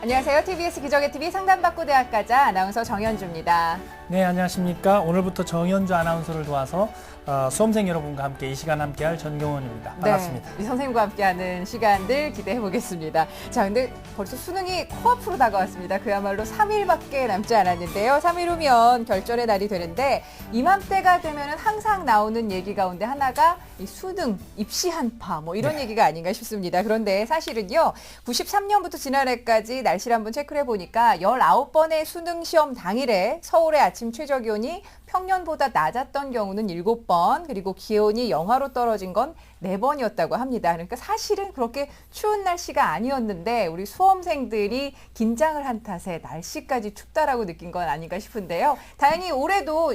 안녕하세요. TBS 기적의 TV 상담받고 대학가자 아나운서 정현주입니다. 네, 안녕하십니까. 오늘부터 정현주 아나운서를 도와서 수험생 여러분과 함께 이 시간 함께할 전경원입니다. 반갑습니다. 네, 이 선생님과 함께하는 시간들 기대해 보겠습니다. 자, 근데 벌써 수능이 코앞으로 다가왔습니다. 그야말로 3일밖에 남지 않았는데요. 3일 후면 결전의 날이 되는데 이맘때가 되면 항상 나오는 얘기 가운데 하나가 이 수능, 입시 한파 뭐 이런 얘기가 아닌가 싶습니다. 그런데 사실은요. 93년부터 지난해까지 날씨를 한번 체크를 해보니까 19번의 수능 시험 당일에 서울의 아침 최저기온이 평년보다 낮았던 경우는 7번, 그리고 기온이 영하로 떨어진 건 4번이었다고 합니다. 그러니까 사실은 그렇게 추운 날씨가 아니었는데 우리 수험생들이 긴장을 한 탓에 날씨까지 춥다라고 느낀 건 아닌가 싶은데요. 다행히 올해도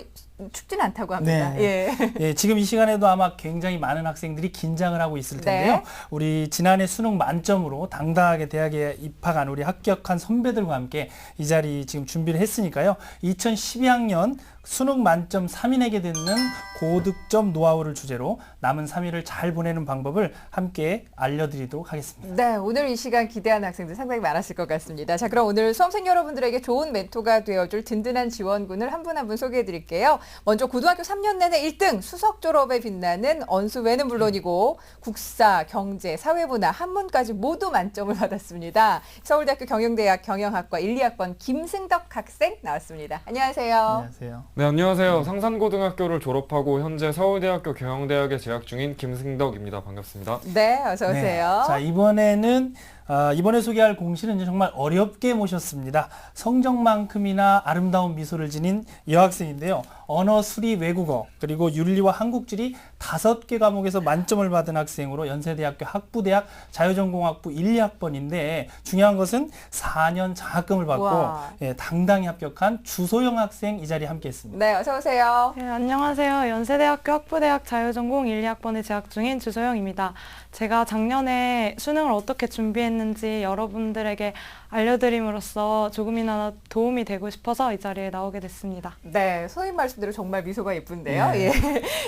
춥진 않다고 합니다. 네. 예. 예, 지금 이 시간에도 아마 굉장히 많은 학생들이 긴장을 하고 있을 텐데요. 네. 우리 지난해 수능 만점으로 당당하게 대학에 입학한 우리 합격한 선배들과 함께 이 자리 지금 준비를 했으니까요. 2012학년 수능 만점 3인에게 듣는 고득점 노하우를 주제로 남은 3일을 잘 보내는 방법을 함께 알려드리도록 하겠습니다. 네, 오늘 이 시간 기대하는 학생들 상당히 많았을 것 같습니다. 자, 그럼 오늘 수험생 여러분들에게 좋은 멘토가 되어줄 든든한 지원군을 한 분 한 분 소개해드릴게요. 먼저 고등학교 3년 내내 1등 수석 졸업에 빛나는 언수외는 물론이고 국사, 경제, 사회문화, 한문까지 모두 만점을 받았습니다. 서울대학교 경영대학 경영학과 1, 2학번 김승덕 학생 나왔습니다. 안녕하세요. 안녕하세요. 네, 안녕하세요. 상산고등학교를 졸업하고 현재 서울대학교 경영대학에 재학 중인 김승덕입니다. 반갑습니다. 네, 어서 오세요. 네. 자, 이번에 소개할 공시는 정말 어렵게 모셨습니다. 성적만큼이나 아름다운 미소를 지닌 여학생인데요. 언어, 수리, 외국어, 그리고 윤리와 한국지리 5개 과목에서 만점을 받은 학생으로 연세대학교 학부대학 자유전공학부 1, 2학번인데 중요한 것은 4년 장학금을 받고 당당히 합격한 주소영 학생 이 자리에 함께했습니다. 네, 어서 오세요. 네, 안녕하세요. 연세대학교 학부대학 자유전공 1, 2학번에 재학 중인 주소영입니다. 제가 작년에 수능을 어떻게 준비했는지 여러분들에게 알려드림으로써 조금이나마 도움이 되고 싶어서 이 자리에 나오게 됐습니다. 네, 선생님 말씀대로 정말 미소가 예쁜데요. 네. 예.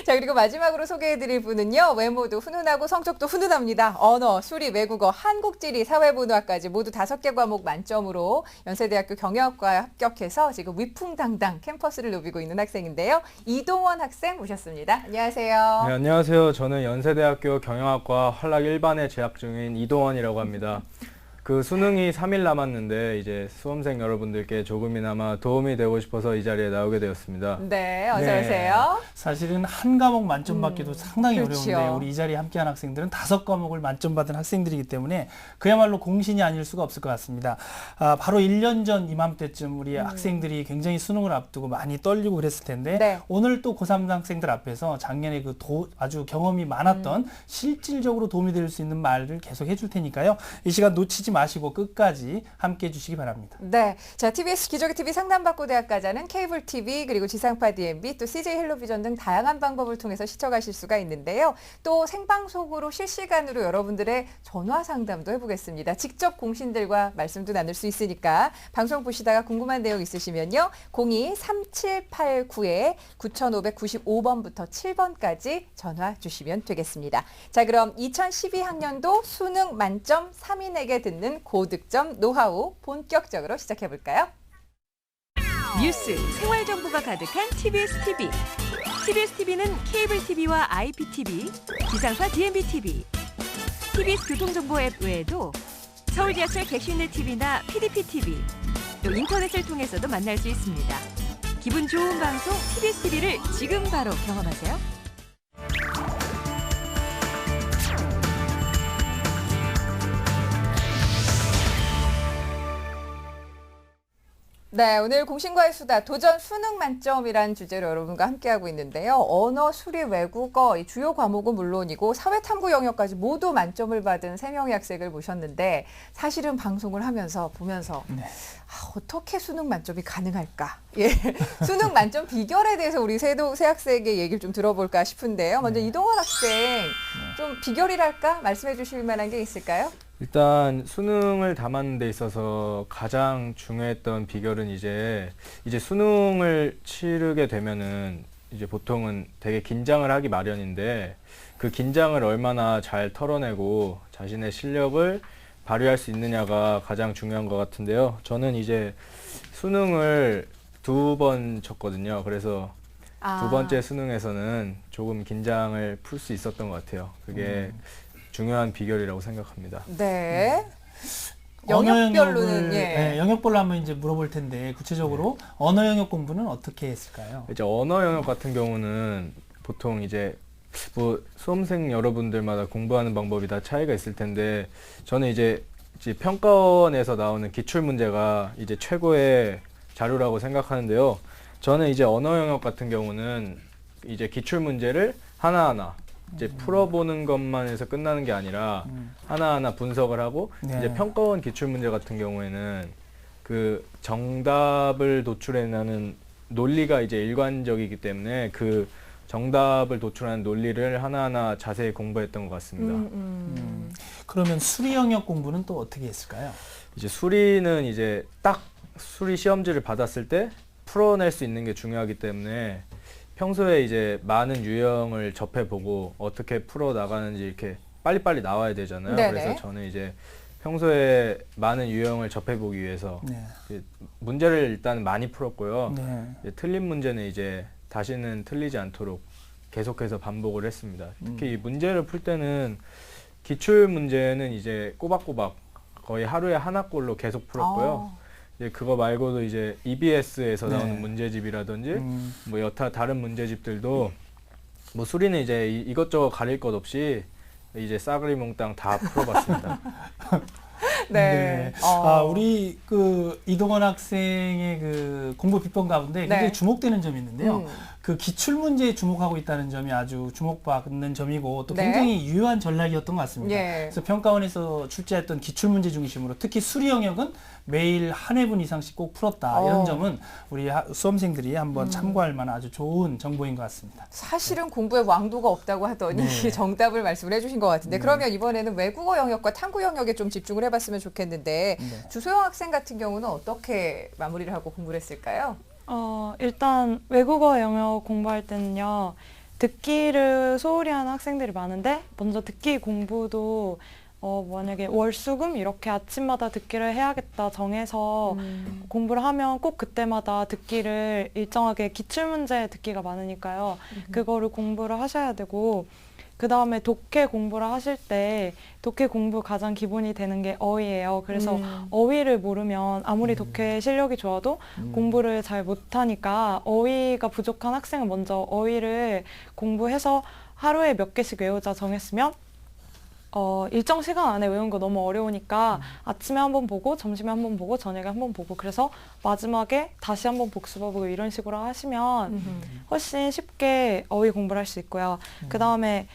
자, 그리고 마지막으로 소개해드릴 분은요. 외모도 훈훈하고 성적도 훈훈합니다. 언어, 수리, 외국어, 한국지리, 사회문화까지 모두 5개 과목 만점으로 연세대학교 경영학과에 합격해서 지금 위풍당당 캠퍼스를 누비고 있는 학생인데요. 이동원 학생 모셨습니다. 안녕하세요. 네, 안녕하세요. 저는 연세대학교 경영학과 활락 1반에 재학 중인 이동원이라고 합니다. 그 수능이 3일 남았는데 이제 수험생 여러분들께 조금이나마 도움이 되고 싶어서 이 자리에 나오게 되었습니다. 네, 어서 네. 오세요. 사실은 한 과목 만점 받기도 상당히 그렇죠. 어려운데 우리 이 자리에 함께한 학생들은 5과목을 만점 받은 학생들이기 때문에 그야말로 공신이 아닐 수가 없을 것 같습니다. 바로 1년 전 이맘때쯤 우리 학생들이 굉장히 수능을 앞두고 많이 떨리고 그랬을 텐데 네. 오늘 또 고3 학생들 앞에서 작년에 아주 경험이 많았던 실질적으로 도움이 될 수 있는 말을 계속 해줄 테니까요. 이 시간 놓치지 마시고 끝까지 함께 해주시기 바랍니다. 네, 자 TBS 기적의 TV 상담받고 대학가자는 케이블 TV 그리고 지상파 DMB 또 CJ 헬로비전 등 다양한 방법을 통해서 시청하실 수가 있는데요. 또 생방송으로 실시간으로 여러분들의 전화 상담도 해보겠습니다. 직접 공신들과 말씀도 나눌 수 있으니까 방송 보시다가 궁금한 내용 있으시면요. 02-3789-9595번부터 7번까지 전화 주시면 되겠습니다. 자, 그럼 2012학년도 수능 만점 3인에게 듣는 고득점 노하우 본격적으로 시작해볼까요? 뉴스, 생활 정보가 가득한 TBS TV. TBS TV는 케이블 TV와 IPTV, 지상파 DMB TV, TBS 교통정보 앱 외에도 서울 지하철 객실내 TV나 PDP TV, 또 인터넷을 통해서도 만날 수 있습니다. 기분 좋은 방송 TBS TV를 지금 바로 경험하세요. 네, 오늘 공신과의 수다 도전 수능 만점이라는 주제로 여러분과 함께하고 있는데요. 언어, 수리, 외국어 이 주요 과목은 물론이고 사회탐구 영역까지 모두 만점을 받은 3명의 학생을 모셨는데 사실은 방송을 보면서 어떻게 수능 만점이 가능할까? 예, 수능 만점 비결에 대해서 우리 세 학생의 얘기를 좀 들어볼까 싶은데요. 먼저 이동원 학생 좀 비결이랄까 말씀해 주실 만한 게 있을까요? 일단 수능을 담는 데 있어서 가장 중요했던 비결은 이제 수능을 치르게 되면은 이제 보통은 되게 긴장을 하기 마련인데 그 긴장을 얼마나 잘 털어내고 자신의 실력을 발휘할 수 있느냐가 가장 중요한 것 같은데요. 저는 이제 수능을 2번 쳤거든요. 그래서 두 번째 수능에서는 조금 긴장을 풀 수 있었던 것 같아요. 그게 중요한 비결이라고 생각합니다. 네. 언어 영역별로는 영역을, 예. 네, 영역별로 한번 이제 물어볼 텐데 구체적으로 언어 영역 공부는 어떻게 했을까요? 이제 언어 영역 같은 경우는 보통 이제 뭐 수험생 여러분들마다 공부하는 방법이 다 차이가 있을 텐데 저는 이제 평가원에서 나오는 기출 문제가 이제 최고의 자료라고 생각하는데요. 저는 이제 언어 영역 같은 경우는 이제 기출 문제를 하나하나 이제 풀어보는 것만 해서 끝나는 게 아니라 하나하나 분석을 하고 네. 이제 평가원 기출 문제 같은 경우에는 그 정답을 도출해내는 논리가 이제 일관적이기 때문에 그 정답을 도출하는 논리를 하나하나 자세히 공부했던 것 같습니다. 그러면 수리 영역 공부는 또 어떻게 했을까요? 이제 수리는 이제 딱 수리 시험지를 받았을 때 풀어낼 수 있는 게 중요하기 때문에 평소에 이제 많은 유형을 접해보고 어떻게 풀어 나가는지 이렇게 빨리빨리 나와야 되잖아요. 네네. 그래서 저는 이제 평소에 많은 유형을 접해보기 위해서 네. 이제 문제를 일단 많이 풀었고요. 네. 이제 틀린 문제는 이제 다시는 틀리지 않도록 계속해서 반복을 했습니다. 특히 이 문제를 풀 때는 기출 문제는 이제 꼬박꼬박 거의 하루에 하나꼴로 계속 풀었고요. 이제 그거 말고도 이제 EBS에서 네. 나오는 문제집이라든지 뭐 여타 다른 문제집들도 뭐 수리는 이제 이것저것 가릴 것 없이 이제 싸그리 몽땅 다 풀어봤습니다. 네. 우리 그 이동원 학생의 그 공부 비법 가운데 굉장히 네. 주목되는 점이 있는데요. 그 기출 문제에 주목하고 있다는 점이 아주 주목받는 점이고 또 네. 굉장히 유효한 전략이었던 것 같습니다. 예. 그래서 평가원에서 출제했던 기출 문제 중심으로 특히 수리 영역은 매일 한 회분 이상씩 꼭 풀었다. 이런 점은 우리 수험생들이 한번 참고할 만한 아주 좋은 정보인 것 같습니다. 사실은 공부에 왕도가 없다고 하더니 네. 정답을 말씀을 해주신 것 같은데 그러면 이번에는 외국어 영역과 탐구 영역에 좀 집중을 해봤으면 좋겠는데 네. 주소영 학생 같은 경우는 어떻게 마무리를 하고 공부를 했을까요? 일단 외국어 영역 공부할 때는요. 듣기를 소홀히 하는 학생들이 많은데 먼저 듣기 공부도 만약에 월수금 이렇게 아침마다 듣기를 해야겠다 정해서 공부를 하면 꼭 그때마다 듣기를 일정하게 기출문제 듣기가 많으니까요. 그거를 공부를 하셔야 되고 그 다음에 독해 공부를 하실 때 독해 공부 가장 기본이 되는 게 어휘예요. 그래서 어휘를 모르면 아무리 독해 실력이 좋아도 공부를 잘 못하니까 어휘가 부족한 학생은 먼저 어휘를 공부해서 하루에 몇 개씩 외우자 정했으면 일정 시간 안에 외운 거 너무 어려우니까 아침에 한번 보고 점심에 한번 보고 저녁에 한번 보고 그래서 마지막에 다시 한번 복습해보고 이런 식으로 하시면 훨씬 쉽게 어휘 공부를 할 수 있고요. 그 다음에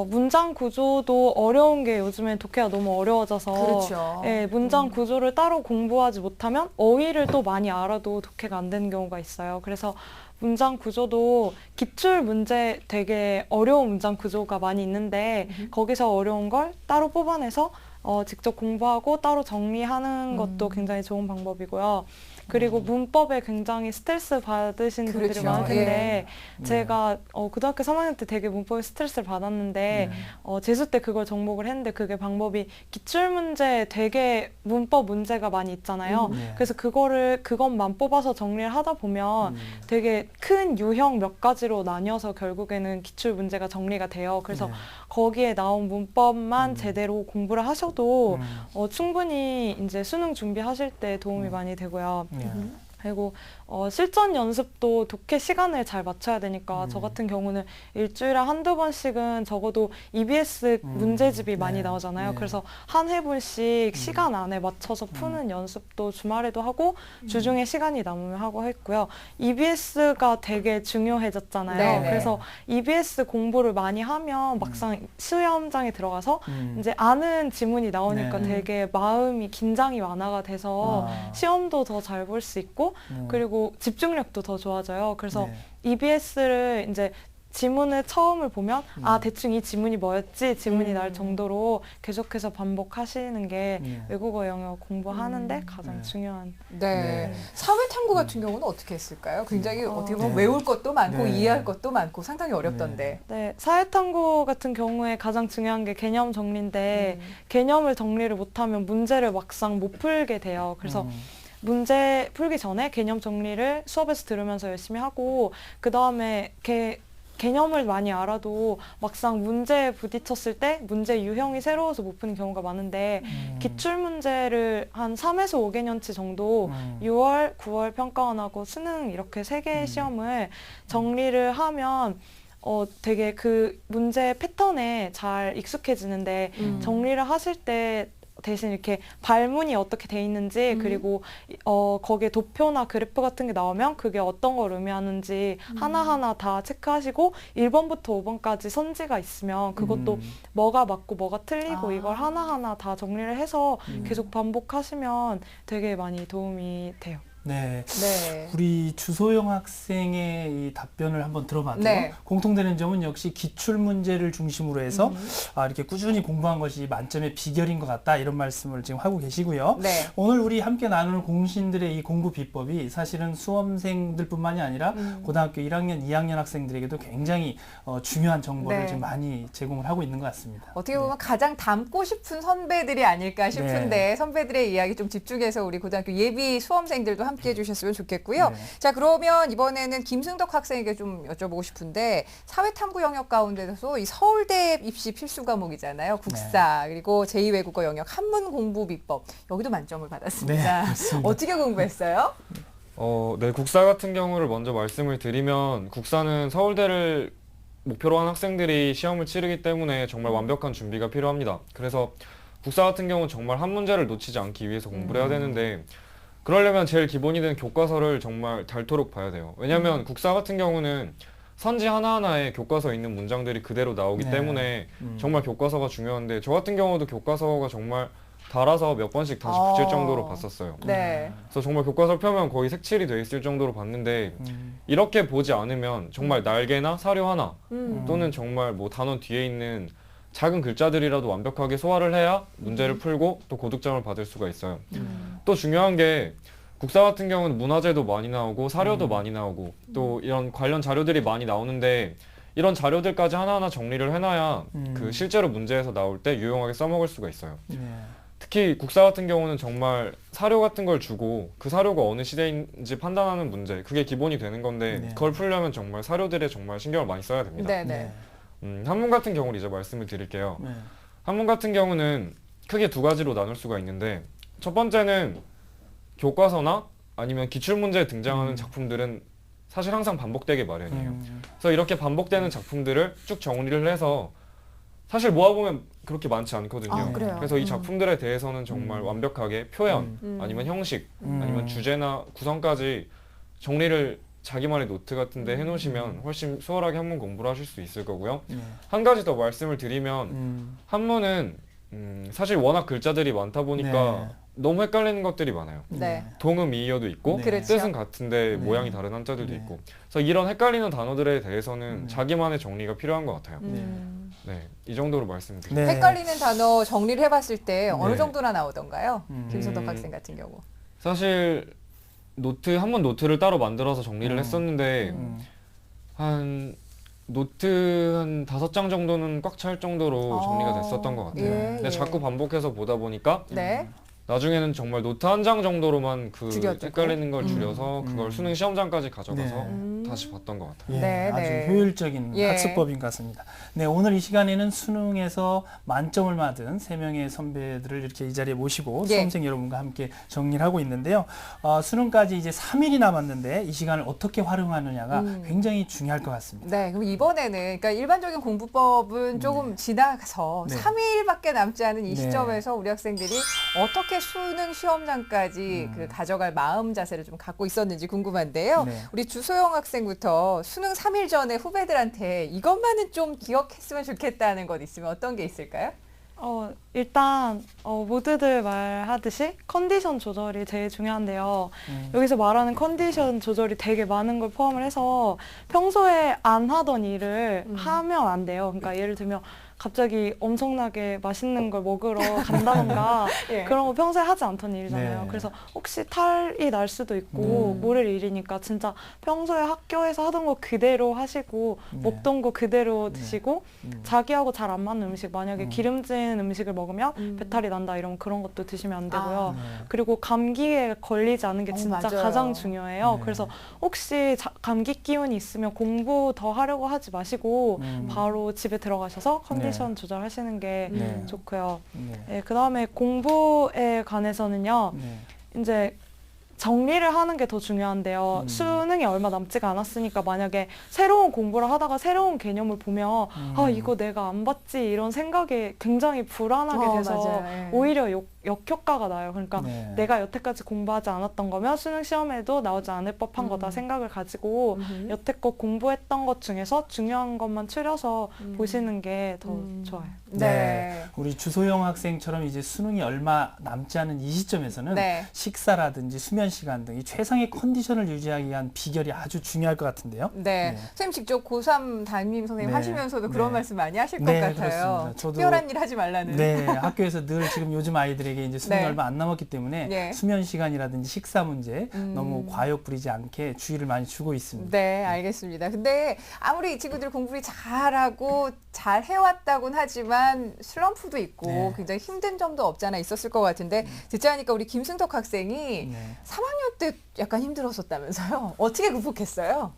문장 구조도 어려운 게 요즘엔 독해가 너무 어려워져서 그렇죠. 예, 문장 구조를 따로 공부하지 못하면 어휘를 또 많이 알아도 독해가 안 되는 경우가 있어요. 그래서 문장 구조도 기출 문제 되게 어려운 문장 구조가 많이 있는데 거기서 어려운 걸 따로 뽑아내서 직접 공부하고 따로 정리하는 것도 굉장히 좋은 방법이고요. 그리고 문법에 굉장히 스트레스 받으신 분들이 그렇죠. 많을 텐데 예. 제가 고등학교 3학년 때 되게 문법에 스트레스를 받았는데 재수 때 그걸 정복을 했는데 그게 방법이 기출문제 되게 문법 문제가 많이 있잖아요. 네. 그래서 그것만 뽑아서 정리를 하다 보면 되게 큰 유형 몇 가지로 나뉘어서 결국에는 기출 문제가 정리가 돼요. 그래서 네. 거기에 나온 문법만 제대로 공부를 하셔도 충분히 이제 수능 준비하실 때 도움이 많이 되고요. 네. 그리고 실전 연습도 독해 시간을 잘 맞춰야 되니까 저 같은 경우는 일주일에 한두 번씩은 적어도 EBS 문제집이 많이 나오잖아요. 네. 그래서 한 회분씩 시간 안에 맞춰서 푸는 연습도 주말에도 하고 주중에 시간이 남으면 하고 했고요. EBS가 되게 중요해졌잖아요. 네네. 그래서 EBS 공부를 많이 하면 막상 시험장에 들어가서 이제 아는 지문이 나오니까 네. 되게 마음이 긴장이 완화가 돼서 시험도 더 잘 볼 수 있고 그리고 집중력도 더 좋아져요. 그래서 네. EBS를 이제 지문을 처음을 보면 대충 이 지문이 뭐였지 지문이 날 정도로 계속해서 반복하시는 게 외국어 영역 공부하는데 가장 중요한. 네. 사회 탐구 같은 경우는 어떻게 했을까요? 굉장히 어떻게 보면 네. 외울 것도 많고 네. 이해할 것도 많고 상당히 어렵던데. 네, 사회탐구 같은 경우에 가장 중요한 게 개념 정리인데 개념을 정리를 못하면 문제를 막상 못 풀게 돼요. 그래서 문제 풀기 전에 개념 정리를 수업에서 들으면서 열심히 하고 그 다음에 개념을 많이 알아도 막상 문제에 부딪혔을 때 문제 유형이 새로워서 못 푸는 경우가 많은데 기출 문제를 한 3에서 5개년치 정도 6월, 9월 평가원하고 수능 이렇게 3개의 시험을 정리를 하면 되게 그 문제 패턴에 잘 익숙해지는데 정리를 하실 때 대신 이렇게 발문이 어떻게 돼 있는지 그리고 거기에 도표나 그래프 같은 게 나오면 그게 어떤 걸 의미하는지 하나하나 다 체크하시고 1번부터 5번까지 선지가 있으면 그것도 뭐가 맞고 뭐가 틀리고 이걸 하나하나 다 정리를 해서 계속 반복하시면 되게 많이 도움이 돼요. 네. 네. 우리 주소영 학생의 이 답변을 한번 들어봤고요. 네. 공통되는 점은 역시 기출 문제를 중심으로 해서 이렇게 꾸준히 공부한 것이 만점의 비결인 것 같다 이런 말씀을 지금 하고 계시고요. 네. 오늘 우리 함께 나누는 공신들의 이 공부 비법이 사실은 수험생들뿐만이 아니라 고등학교 1학년, 2학년 학생들에게도 굉장히 중요한 정보를 네. 지금 많이 제공을 하고 있는 것 같습니다. 어떻게 보면 가장 닮고 싶은 선배들이 아닐까 싶은데 선배들의 이야기 좀 집중해서 우리 고등학교 예비 수험생들도 함께 해주셨으면 좋겠고요. 네. 자, 그러면 이번에는 김승덕 학생에게 좀 여쭤보고 싶은데 사회탐구 영역 가운데서 이 서울대 입시 필수 과목이잖아요. 국사 그리고 제2외국어 영역 한문 공부 비법 여기도 만점을 받았습니다. 네, 그렇습니다. 어떻게 공부했어요? 네, 국사 같은 경우를 먼저 말씀을 드리면 국사는 서울대를 목표로 한 학생들이 시험을 치르기 때문에 정말 완벽한 준비가 필요합니다. 그래서 국사 같은 경우는 정말 한 문제를 놓치지 않기 위해서 공부를 해야 되는데 그러려면 제일 기본이 되는 교과서를 정말 닳도록 봐야 돼요. 왜냐하면 국사 같은 경우는 선지 하나하나에 교과서에 있는 문장들이 그대로 나오기 네. 때문에 정말 교과서가 중요한데 저 같은 경우도 교과서가 정말 달아서 몇 번씩 다시 붙일 정도로 봤었어요. 네. 그래서 정말 교과서 펴면 거의 색칠이 돼 있을 정도로 봤는데 이렇게 보지 않으면 정말 날개나 사료 하나 또는 정말 뭐 단원 뒤에 있는 작은 글자들이라도 완벽하게 소화를 해야 문제를 풀고 또 고득점을 받을 수가 있어요. 또 중요한 게 국사 같은 경우는 문화재도 많이 나오고 사료도 많이 나오고 또 이런 관련 자료들이 많이 나오는데 이런 자료들까지 하나하나 정리를 해놔야 그 실제로 문제에서 나올 때 유용하게 써먹을 수가 있어요. 네. 특히 국사 같은 경우는 정말 사료 같은 걸 주고 그 사료가 어느 시대인지 판단하는 문제 그게 기본이 되는 건데 네. 그걸 풀려면 정말 사료들에 정말 신경을 많이 써야 됩니다. 네네. 한문 같은 경우를 이제 말씀을 드릴게요. 네. 한문 같은 경우는 크게 두 가지로 나눌 수가 있는데 첫 번째는 교과서나 아니면 기출문제에 등장하는 작품들은 사실 항상 반복되게 마련이에요. 그래서 이렇게 반복되는 작품들을 쭉 정리를 해서 사실 모아보면 그렇게 많지 않거든요. 아, 그래요? 그래서 이 작품들에 대해서는 정말 완벽하게 표현, 아니면 형식, 아니면 주제나 구성까지 정리를 자기만의 노트 같은 데 해놓으시면 훨씬 수월하게 한문 공부를 하실 수 있을 거고요. 한 가지 더 말씀을 드리면 한문은 사실 워낙 글자들이 많다 보니까 너무 헷갈리는 것들이 많아요. 네. 동음 이의어도 있고 네. 그렇죠. 뜻은 같은데 모양이 다른 한자들도 있고 그래서 이런 헷갈리는 단어들에 대해서는 자기만의 정리가 필요한 것 같아요. 네, 이 정도로 말씀드립니다. 네. 헷갈리는 단어 정리를 해봤을 때 어느 네. 정도나 나오던가요? 김승덕 학생 같은 경우. 사실 한문 노트를 따로 만들어서 정리를 했었는데 한 노트 한 5장 정도는 꽉 찰 정도로 정리가 됐었던 것 같아요. 예, 근데 예. 자꾸 반복해서 보다 보니까 네. 나중에는 정말 노트 한 장 정도로만 그 줄여두고. 헷갈리는 걸 줄여서 그걸 수능 시험장까지 가져가서 네. 다시 봤던 것 같아요. 예, 네, 아주 네. 효율적인 예. 학습법인 것 같습니다. 네, 오늘 이 시간에는 수능에서 만점을 받은 3명의 선배들을 이렇게 이 자리에 모시고 예. 수험생 여러분과 함께 정리를 하고 있는데요. 수능까지 이제 3일이 남았는데 이 시간을 어떻게 활용하느냐가 굉장히 중요할 것 같습니다. 네, 그럼 이번에는 그러니까 일반적인 공부법은 조금 지나가서 네. 3일밖에 남지 않은 이 네. 시점에서 우리 학생들이 어떻게 수능 시험장까지 그 가져갈 마음 자세를 좀 갖고 있었는지 궁금한데요. 네. 우리 주소영 학생부터 수능 3일 전에 후배들한테 이것만은 좀 기억했으면 좋겠다는 것 있으면 어떤 게 있을까요? 일단 모두들 말하듯이 컨디션 조절이 제일 중요한데요. 여기서 말하는 컨디션 조절이 되게 많은 걸 포함을 해서 평소에 안 하던 일을 하면 안 돼요. 그러니까 예를 들면 갑자기 엄청나게 맛있는 걸 먹으러 간다던가 예. 그런 거 평소에 하지 않던 일이잖아요. 네. 그래서 혹시 탈이 날 수도 있고 모를 일이니까 진짜 평소에 학교에서 하던 거 그대로 하시고 네. 먹던 거 그대로 드시고 자기하고 잘 안 맞는 음식, 만약에 기름진 음식을 먹으면 배탈이 난다 이러면 그런 것도 드시면 안 되고요. 그리고 감기에 걸리지 않는 게 진짜 맞아요. 가장 중요해요. 네. 그래서 혹시 감기 기운이 있으면 공부 더 하려고 하지 마시고 바로 집에 들어가셔서 컨디션 조절하시는 게 네. 좋고요. 네. 네, 그다음에 공부에 관해서는요. 네. 이제 정리를 하는 게 더 중요한데요. 수능이 얼마 남지가 않았으니까 만약에 새로운 공부를 하다가 새로운 개념을 보면 아 이거 내가 안 봤지 이런 생각이 굉장히 불안하게 돼서 맞아요. 예. 오히려 역효과가 나요. 그러니까 네. 내가 여태까지 공부하지 않았던 거면 수능 시험에도 나오지 않을 법한 거다 생각을 가지고 여태껏 공부했던 것 중에서 중요한 것만 추려서 보시는 게 더 좋아요. 네. 우리 주소영 학생처럼 이제 수능이 얼마 남지 않은 이 시점에서는 네. 식사라든지 수면 시간 등 이 최상의 컨디션을 유지하기 위한 비결이 아주 중요할 것 같은데요. 네. 네. 선생님 직접 고3 담임 선생님 네. 하시면서도 그런 네. 말씀 많이 하실 것 네, 같아요. 그렇습니다. 저도- 특별한 일 하지 말라는. 네, 학교에서 늘 지금 요즘 아이들에게 이제 수능이 네. 얼마 안 남았기 때문에 네. 수면 시간이라든지 식사 문제 너무 과욕 부리지 않게 주의를 많이 주고 있습니다. 네, 알겠습니다. 근데 아무리 이 친구들 공부를 잘하고 잘 해왔다고는 하지만 슬럼프도 있고 네. 굉장히 힘든 점도 없잖아 있었을 것 같은데 듣자 하니까 우리 김승덕 학생이 네. 3학년 때 약간 힘들었었다면서요? 어떻게 극복했어요?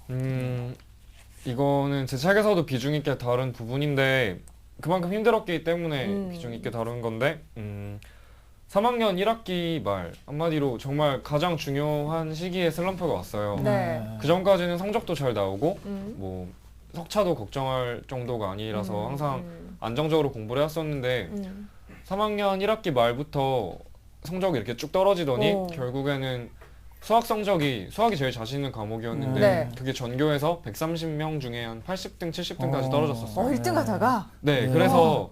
이거는 제 책에서도 비중 있게 다룬 부분인데 그만큼 힘들었기 때문에 비중 있게 다룬 건데 3학년 1학기 말 한마디로 정말 가장 중요한 시기에 슬럼프가 왔어요. 네. 그 전까지는 성적도 잘 나오고 뭐 석차도 걱정할 정도가 아니라서 항상 안정적으로 공부를 했었는데 3학년 1학기 말부터 성적이 이렇게 쭉 떨어지더니 오. 결국에는 수학이 제일 자신 있는 과목이었는데 네. 그게 전교에서 130명 중에 한 80등, 70등까지 떨어졌었어요. 1등 하다가? 네, 네. 그래서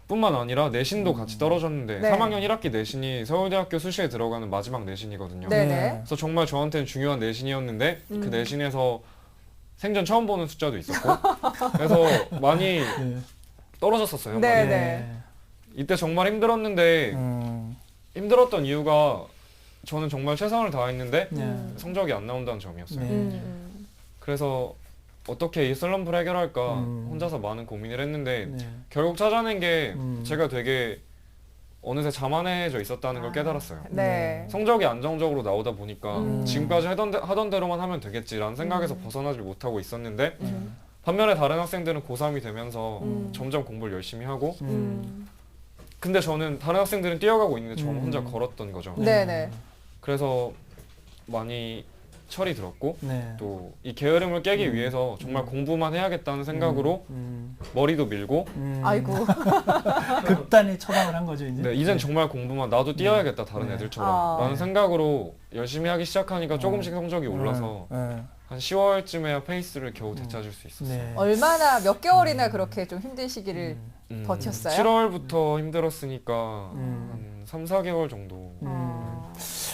뿐만 아니라 내신도 같이 떨어졌는데 네. 3학년 1학기 내신이 서울대학교 수시에 들어가는 마지막 내신이거든요. 네네. 그래서 정말 저한테는 중요한 내신이었는데 그 내신에서 생전 처음 보는 숫자도 있었고 그래서 많이 네. 떨어졌었어요. 네, 많이. 네. 이때 정말 힘들었는데 힘들었던 이유가 저는 정말 최선을 다했는데 성적이 안 나온다는 점이었어요. 네. 그래서 어떻게 이 슬럼프를 해결할까 혼자서 많은 고민을 했는데 결국 찾아낸 게 제가 되게 어느새 자만해져 있었다는 걸 깨달았어요. 네. 성적이 안정적으로 나오다 보니까 지금까지 하던 대로만 하면 되겠지라는 생각에서 벗어나지 못하고 있었는데 반면에 다른 학생들은 고3이 되면서 점점 공부를 열심히 하고 근데 저는 다른 학생들은 뛰어가고 있는데 저는 혼자 걸었던 거죠. 네네. 그래서 많이 철이 들었고 네. 또 이 게으름을 깨기 위해서 정말 공부만 해야겠다는 생각으로 머리도 밀고 아이고. 극단의 처방을 한 거죠, 이제. 네, 이젠 정말 공부만 나도 뛰어야겠다 다른 네. 애들처럼 아. 라는 생각으로 열심히 하기 시작하니까 조금씩 성적이 올라서 네. 한 10월쯤에야 페이스를 겨우 되찾을 수 있었어요. 네. 얼마나 몇 개월이나 그렇게 좀 힘든 시기를 버텼어요? 7월부터 힘들었으니까 한 3, 4개월 정도.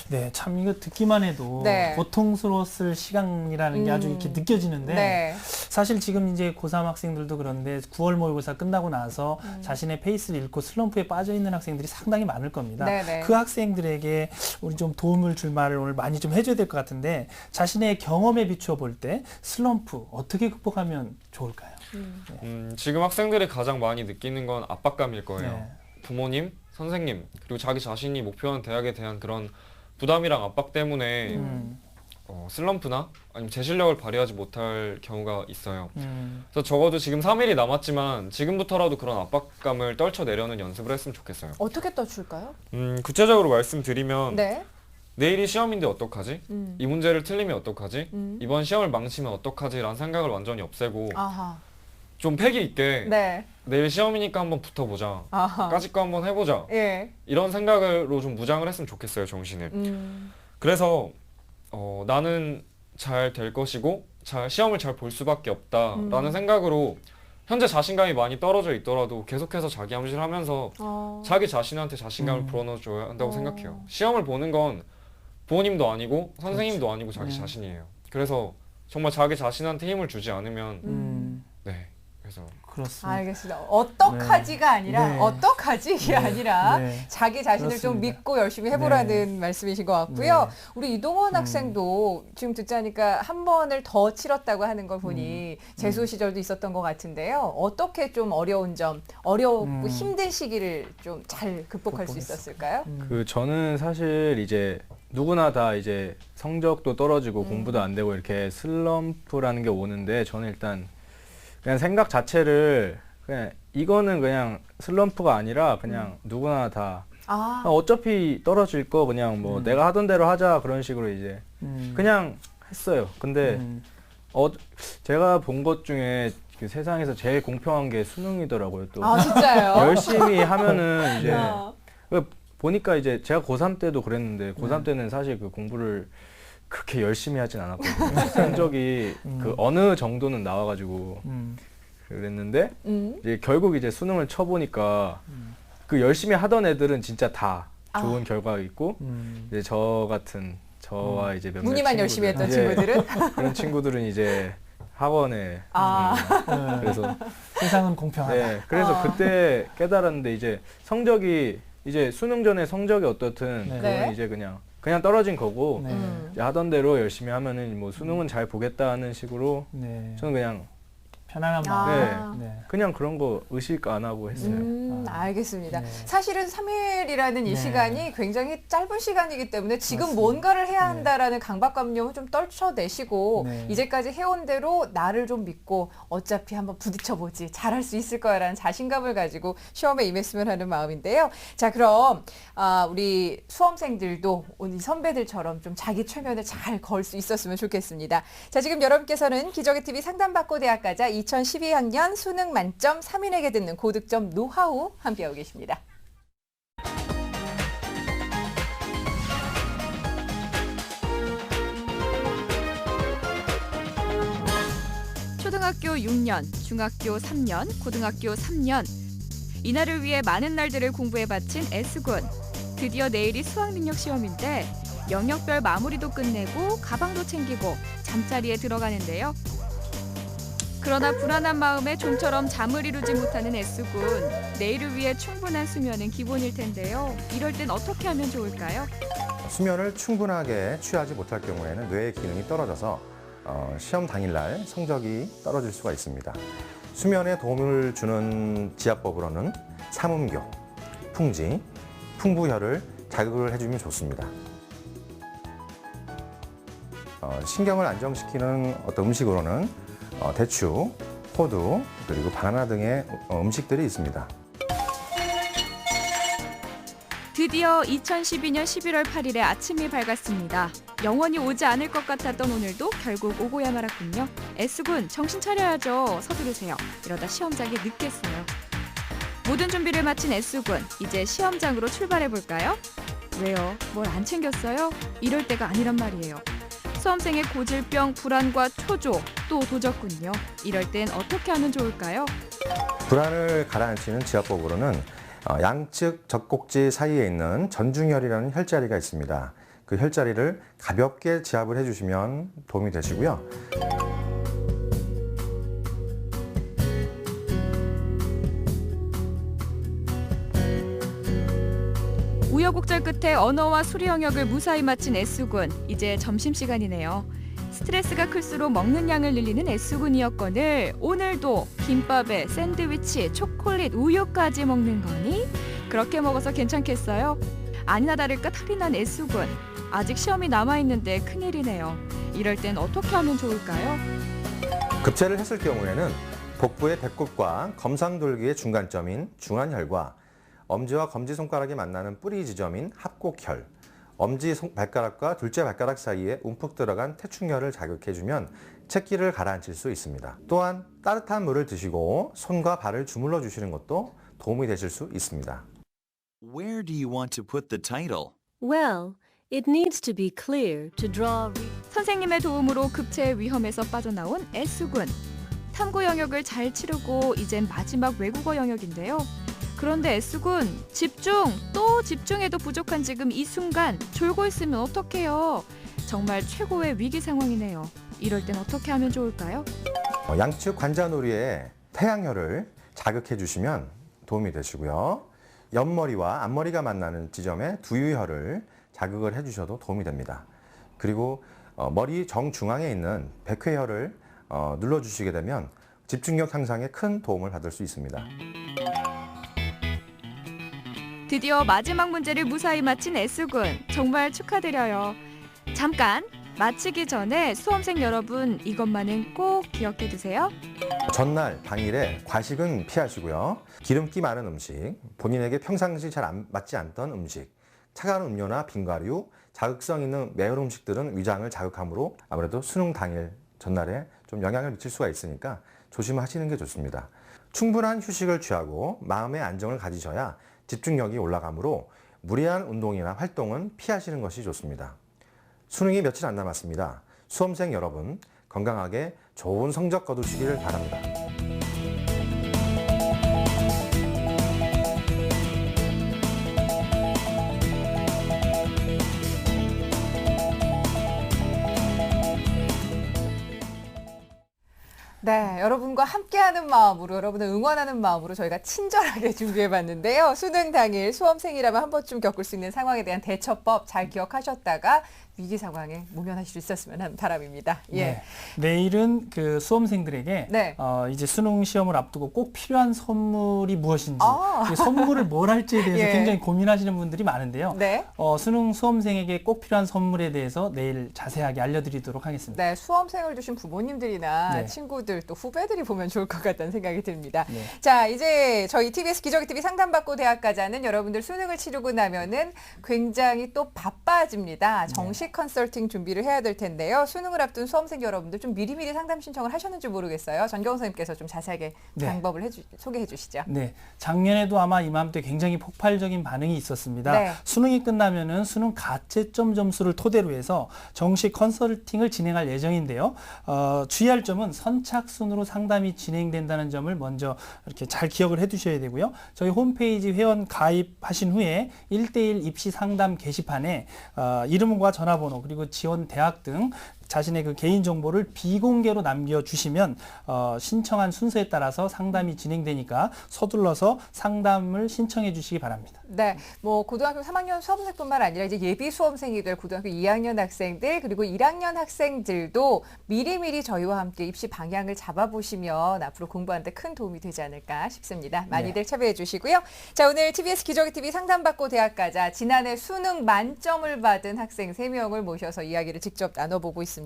네, 참 이거 듣기만 해도 네. 고통스러웠을 시간이라는 게 아주 이렇게 느껴지는데 네. 사실 지금 이제 고3 학생들도 그런데 9월 모의고사 끝나고 나서 자신의 페이스를 잃고 슬럼프에 빠져 있는 학생들이 상당히 많을 겁니다. 네네. 그 학생들에게 우리 좀 도움을 줄 말을 오늘 많이 좀 해줘야 될 것 같은데 자신의 경험에 비추어 볼 때 슬럼프 어떻게 극복하면 좋을까요? 지금 학생들이 가장 많이 느끼는 건 압박감일 거예요. 네. 부모님, 선생님, 그리고 자기 자신이 목표한 대학에 대한 그런 부담이랑 압박 때문에 슬럼프나 아니면 제 실력을 발휘하지 못할 경우가 있어요. 그래서 적어도 지금 3일이 남았지만 지금부터라도 그런 압박감을 떨쳐내려는 연습을 했으면 좋겠어요. 어떻게 떠줄까요? 구체적으로 말씀드리면 네. 내일이 시험인데 어떡하지? 이 문제를 틀리면 어떡하지? 음. 이번 시험을 망치면 어떡하지? 라는 생각을 완전히 없애고 아하. 좀 패기 있게 네. 내일 시험이니까 한번 붙어보자. 아하. 까짓 거 한번 해보자. 예. 이런 생각으로 좀 무장을 했으면 좋겠어요, 정신을. 그래서 나는 잘 될 것이고 시험을 잘 볼 수밖에 없다라는 생각으로 현재 자신감이 많이 떨어져 있더라도 계속해서 자기 암시를 하면서 자기 자신한테 자신감을 불어넣어줘야 한다고 생각해요. 시험을 보는 건 부모님도 아니고 선생님도 아니고 자기 자신이에요. 그래서 정말 자기 자신한테 힘을 주지 않으면 네, 그래서 그렇습니다. 알겠습니다. 어떡하지가 아니라 네. 어떡하지 이게 아니라 네. 자기 자신을 좀 그렇습니다. 믿고 열심히 해보라는 말씀이신 것 같고요. 우리 이동원 학생도 지금 듣자니까 한 번을 더 치렀다고 하는 걸 보니 재수 시절도 있었던 것 같은데요. 어떻게 좀 어려운 점, 어렵고 힘든 시기를 좀 잘 극복할 수 있었을까요? 그 저는 사실 이제 누구나 다 이제 성적도 떨어지고 공부도 안 되고 이렇게 슬럼프라는 게 오는데 저는 일단 그냥 생각 자체를 그냥 이거는 그냥 슬럼프가 아니라 그냥 누구나 다 어차피 떨어질 거 그냥 뭐 내가 하던 대로 하자 그런 식으로 이제 그냥 했어요. 근데 제가 본 것 중에 그 세상에서 제일 공평한 게 수능이더라고요. 또 아 진짜요? 열심히 하면은 이제 보니까 이제 제가 고3 때도 그랬는데 고3 때는 사실 그 공부를 그렇게 열심히 하진 않았거든요. 성적이 그 어느 정도는 나와가지고 그랬는데 이제 결국 이제 수능을 쳐보니까 그 열심히 하던 애들은 진짜 다 좋은 결과가 있고 이제 저 같은 저와 이제 몇몇 문이만 열심히 했던 친구들, 친구들은 그런 친구들은 이제 학원에 그래서 세상은 공평하다. 네, 그래서 그때 깨달았는데 이제 성적이 이제 수능 전에 성적이 어떻든 네. 그건 이제 그냥 떨어진 거고 네. 이제 하던 대로 열심히 하면은 뭐 수능은 잘 보겠다는 식으로 네. 저는 그냥 편안한 마음. 네. 네. 그냥 그런 거 의식 안 하고 했어요. 알겠습니다. 네. 사실은 3일이라는 이 네. 시간이 굉장히 짧은 시간이기 때문에 지금 맞습니다. 뭔가를 해야 한다라는 강박관념을 좀 떨쳐내시고 네. 이제까지 해온 대로 나를 좀 믿고 어차피 한번 부딪혀보지 잘할 수 있을 거야라는 자신감을 가지고 시험에 임했으면 하는 마음인데요. 자 그럼 우리 수험생들도 오늘 선배들처럼 좀 자기 최면을 잘 걸 수 있었으면 좋겠습니다. 자 지금 여러분께서는 기적의 TV 상담받고 대학 가자 2012학년 수능 만점 3인에게 듣는 고득점 노하우 함께하고 계십니다. 초등학교 6년, 중학교 3년, 고등학교 3년. 이날을 위해 많은 날들을 공부해 바친 S군. 드디어 내일이 수학능력 시험인데 영역별 마무리도 끝내고 가방도 챙기고 잠자리에 들어가는데요. 그러나 불안한 마음에 좀처럼 잠을 이루지 못하는 S군. 내일을 위해 충분한 수면은 기본일 텐데요. 이럴 땐 어떻게 하면 좋을까요? 수면을 충분하게 취하지 못할 경우에는 뇌의 기능이 떨어져서 시험 당일날 성적이 떨어질 수가 있습니다. 수면에 도움을 주는 지압법으로는 삼음교, 풍지, 풍부혈을 자극을 해주면 좋습니다. 신경을 안정시키는 어떤 음식으로는 대추, 호두, 그리고 바나나 등의 음식들이 있습니다. 드디어 2012년 11월 8일에 아침이 밝았습니다. 영원히 오지 않을 것 같았던 오늘도 결국 오고야 말았군요. S군, 정신 차려야죠. 서두르세요. 이러다 시험장에 늦겠어요. 모든 준비를 마친 S군, 이제 시험장으로 출발해볼까요? 왜요? 뭘 안 챙겼어요? 이럴 때가 아니란 말이에요. 수험생의 고질병, 불안과 초조, 또 도졌군요. 이럴 땐 어떻게 하면 좋을까요? 불안을 가라앉히는 지압법으로는 양측 젖꼭지 사이에 있는 전중혈이라는 혈자리가 있습니다. 그 혈자리를 가볍게 지압을 해주시면 도움이 되시고요. 우여곡절 끝에 언어와 수리 영역을 무사히 마친 S군. 이제 점심시간이네요. 스트레스가 클수록 먹는 양을 늘리는 S군이었거늘 오늘도 김밥에 샌드위치, 초콜릿, 우유까지 먹는 거니? 그렇게 먹어서 괜찮겠어요? 아니나 다를까 탈이 난 S군. 아직 시험이 남아있는데 큰일이네요. 이럴 땐 어떻게 하면 좋을까요? 급제를 했을 경우에는 복부의 배꼽과 검상돌기의 중간점인 중안혈과 엄지와 검지손가락이 만나는 뿌리 지점인 합곡혈, 엄지발가락과 둘째 발가락 사이에 움푹 들어간 태충혈을 자극해주면 채기를 가라앉힐 수 있습니다. 또한 따뜻한 물을 드시고 손과 발을 주물러 주시는 것도 도움이 되실 수 있습니다. Where do you want to put the title? Well, it needs to be clear to draw. 선생님의 도움으로 급체의 위험에서 빠져나온 S군. 탐구 영역을 잘 치르고 이젠 마지막 외국어 영역인데요. 그런데 S군 집중 또 집중해도 부족한 지금 이 순간 졸고 있으면 어떡해요? 정말 최고의 위기 상황이네요. 이럴 땐 어떻게 하면 좋을까요? 양측 관자놀이에 태양혈을 자극해 주시면 도움이 되시고요. 옆머리와 앞머리가 만나는 지점에 두유혈을 자극을 해주셔도 도움이 됩니다. 그리고 머리 정중앙에 있는 백회혈을 눌러주시게 되면 집중력 향상에 큰 도움을 받을 수 있습니다. 드디어 마지막 문제를 무사히 마친 S군. 정말 축하드려요. 잠깐! 마치기 전에 수험생 여러분 이것만은 꼭 기억해 두세요. 전날, 당일에 과식은 피하시고요. 기름기 많은 음식, 본인에게 평상시 잘 맞지 않던 음식, 차가운 음료나 빙과류, 자극성 있는 매운 음식들은 위장을 자극하므로 아무래도 수능 당일 전날에 좀 영향을 미칠 수가 있으니까 조심하시는 게 좋습니다. 충분한 휴식을 취하고 마음의 안정을 가지셔야 집중력이 올라가므로 무리한 운동이나 활동은 피하시는 것이 좋습니다. 수능이 며칠 안 남았습니다. 수험생 여러분 건강하게 좋은 성적 거두시기를 바랍니다. 네, 여러분과 함께하는 마음으로, 여러분을 응원하는 마음으로 저희가 친절하게 준비해봤는데요. 수능 당일 수험생이라면 한 번쯤 겪을 수 있는 상황에 대한 대처법 잘 기억하셨다가 위기 상황에 모면하실 수 있었으면 하는 바람입니다. 예. 네. 내일은 그 수험생들에게 네. 이제 수능 시험을 앞두고 꼭 필요한 선물이 무엇인지, 이 선물을 뭘 할지에 대해서 예. 굉장히 고민하시는 분들이 많은데요. 네. 수능 수험생에게 꼭 필요한 선물에 대해서 내일 자세하게 알려드리도록 하겠습니다. 네, 수험생을 두신 부모님들이나 네. 친구들 또 후배들이 보면 좋을 것 같다는 생각이 듭니다. 네. 자, 이제 저희 TBS 기저귀 TV 상담받고 대학 가자는 여러분들 수능을 치르고 나면은 굉장히 또 바빠집니다. 정식 컨설팅 준비를 해야 될 텐데요. 수능을 앞둔 수험생 여러분들 좀 미리미리 상담 신청을 하셨는지 모르겠어요. 전경 선생님께서 좀 자세하게 네. 방법을 소개해 주시죠. 네, 작년에도 아마 이맘때 굉장히 폭발적인 반응이 있었습니다. 네. 수능이 끝나면은 수능 가채점 점수를 토대로 해서 정식 컨설팅을 진행할 예정인데요. 주의할 점은 선착순으로 상담이 진행된다는 점을 먼저 이렇게 잘 기억을 해두셔야 되고요. 저희 홈페이지 회원 가입하신 후에 1:1 입시 상담 게시판에 이름과 전화번호 그리고 지원 대학 등 자신의 그 개인 정보를 비공개로 남겨주시면 신청한 순서에 따라서 상담이 진행되니까 서둘러서 상담을 신청해 주시기 바랍니다. 네, 뭐 고등학교 3학년 수험생뿐만 아니라 이제 예비 수험생이 될 고등학교 2학년 학생들 그리고 1학년 학생들도 미리미리 저희와 함께 입시 방향을 잡아보시면 앞으로 공부하는 데 큰 도움이 되지 않을까 싶습니다. 많이들 참여해 주시고요. 자, 오늘 TBS 기저귀 TV 상담받고 대학 가자 지난해 수능 만점을 받은 학생 3명을 모셔서 이야기를 직접 나눠보고 있습니다.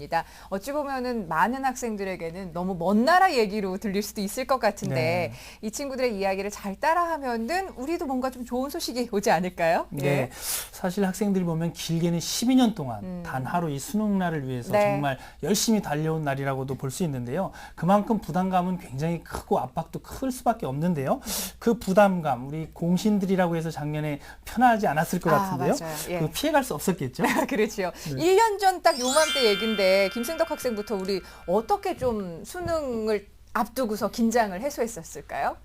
어찌 보면은 많은 학생들에게는 너무 먼 나라 얘기로 들릴 수도 있을 것 같은데 이 친구들의 이야기를 잘 따라하면은 우리도 뭔가 좀 좋은 소식이 오지 않을까요? 네, 예. 사실 학생들이 보면 길게는 12년 동안 단 하루 이 수능 날을 위해서 네. 정말 열심히 달려온 날이라고도 볼 수 있는데요. 그만큼 부담감은 굉장히 크고 압박도 클 수밖에 없는데요. 그 부담감 우리 공신들이라고 해서 작년에 편하지 않았을 것 같은데요. 맞아요. 예. 그 피해갈 수 없었겠죠. 그렇죠. 1년 전 딱 요맘때 얘긴데 김승덕 학생부터 우리 어떻게 좀 수능을 앞두고서 긴장을 해소했었을까요?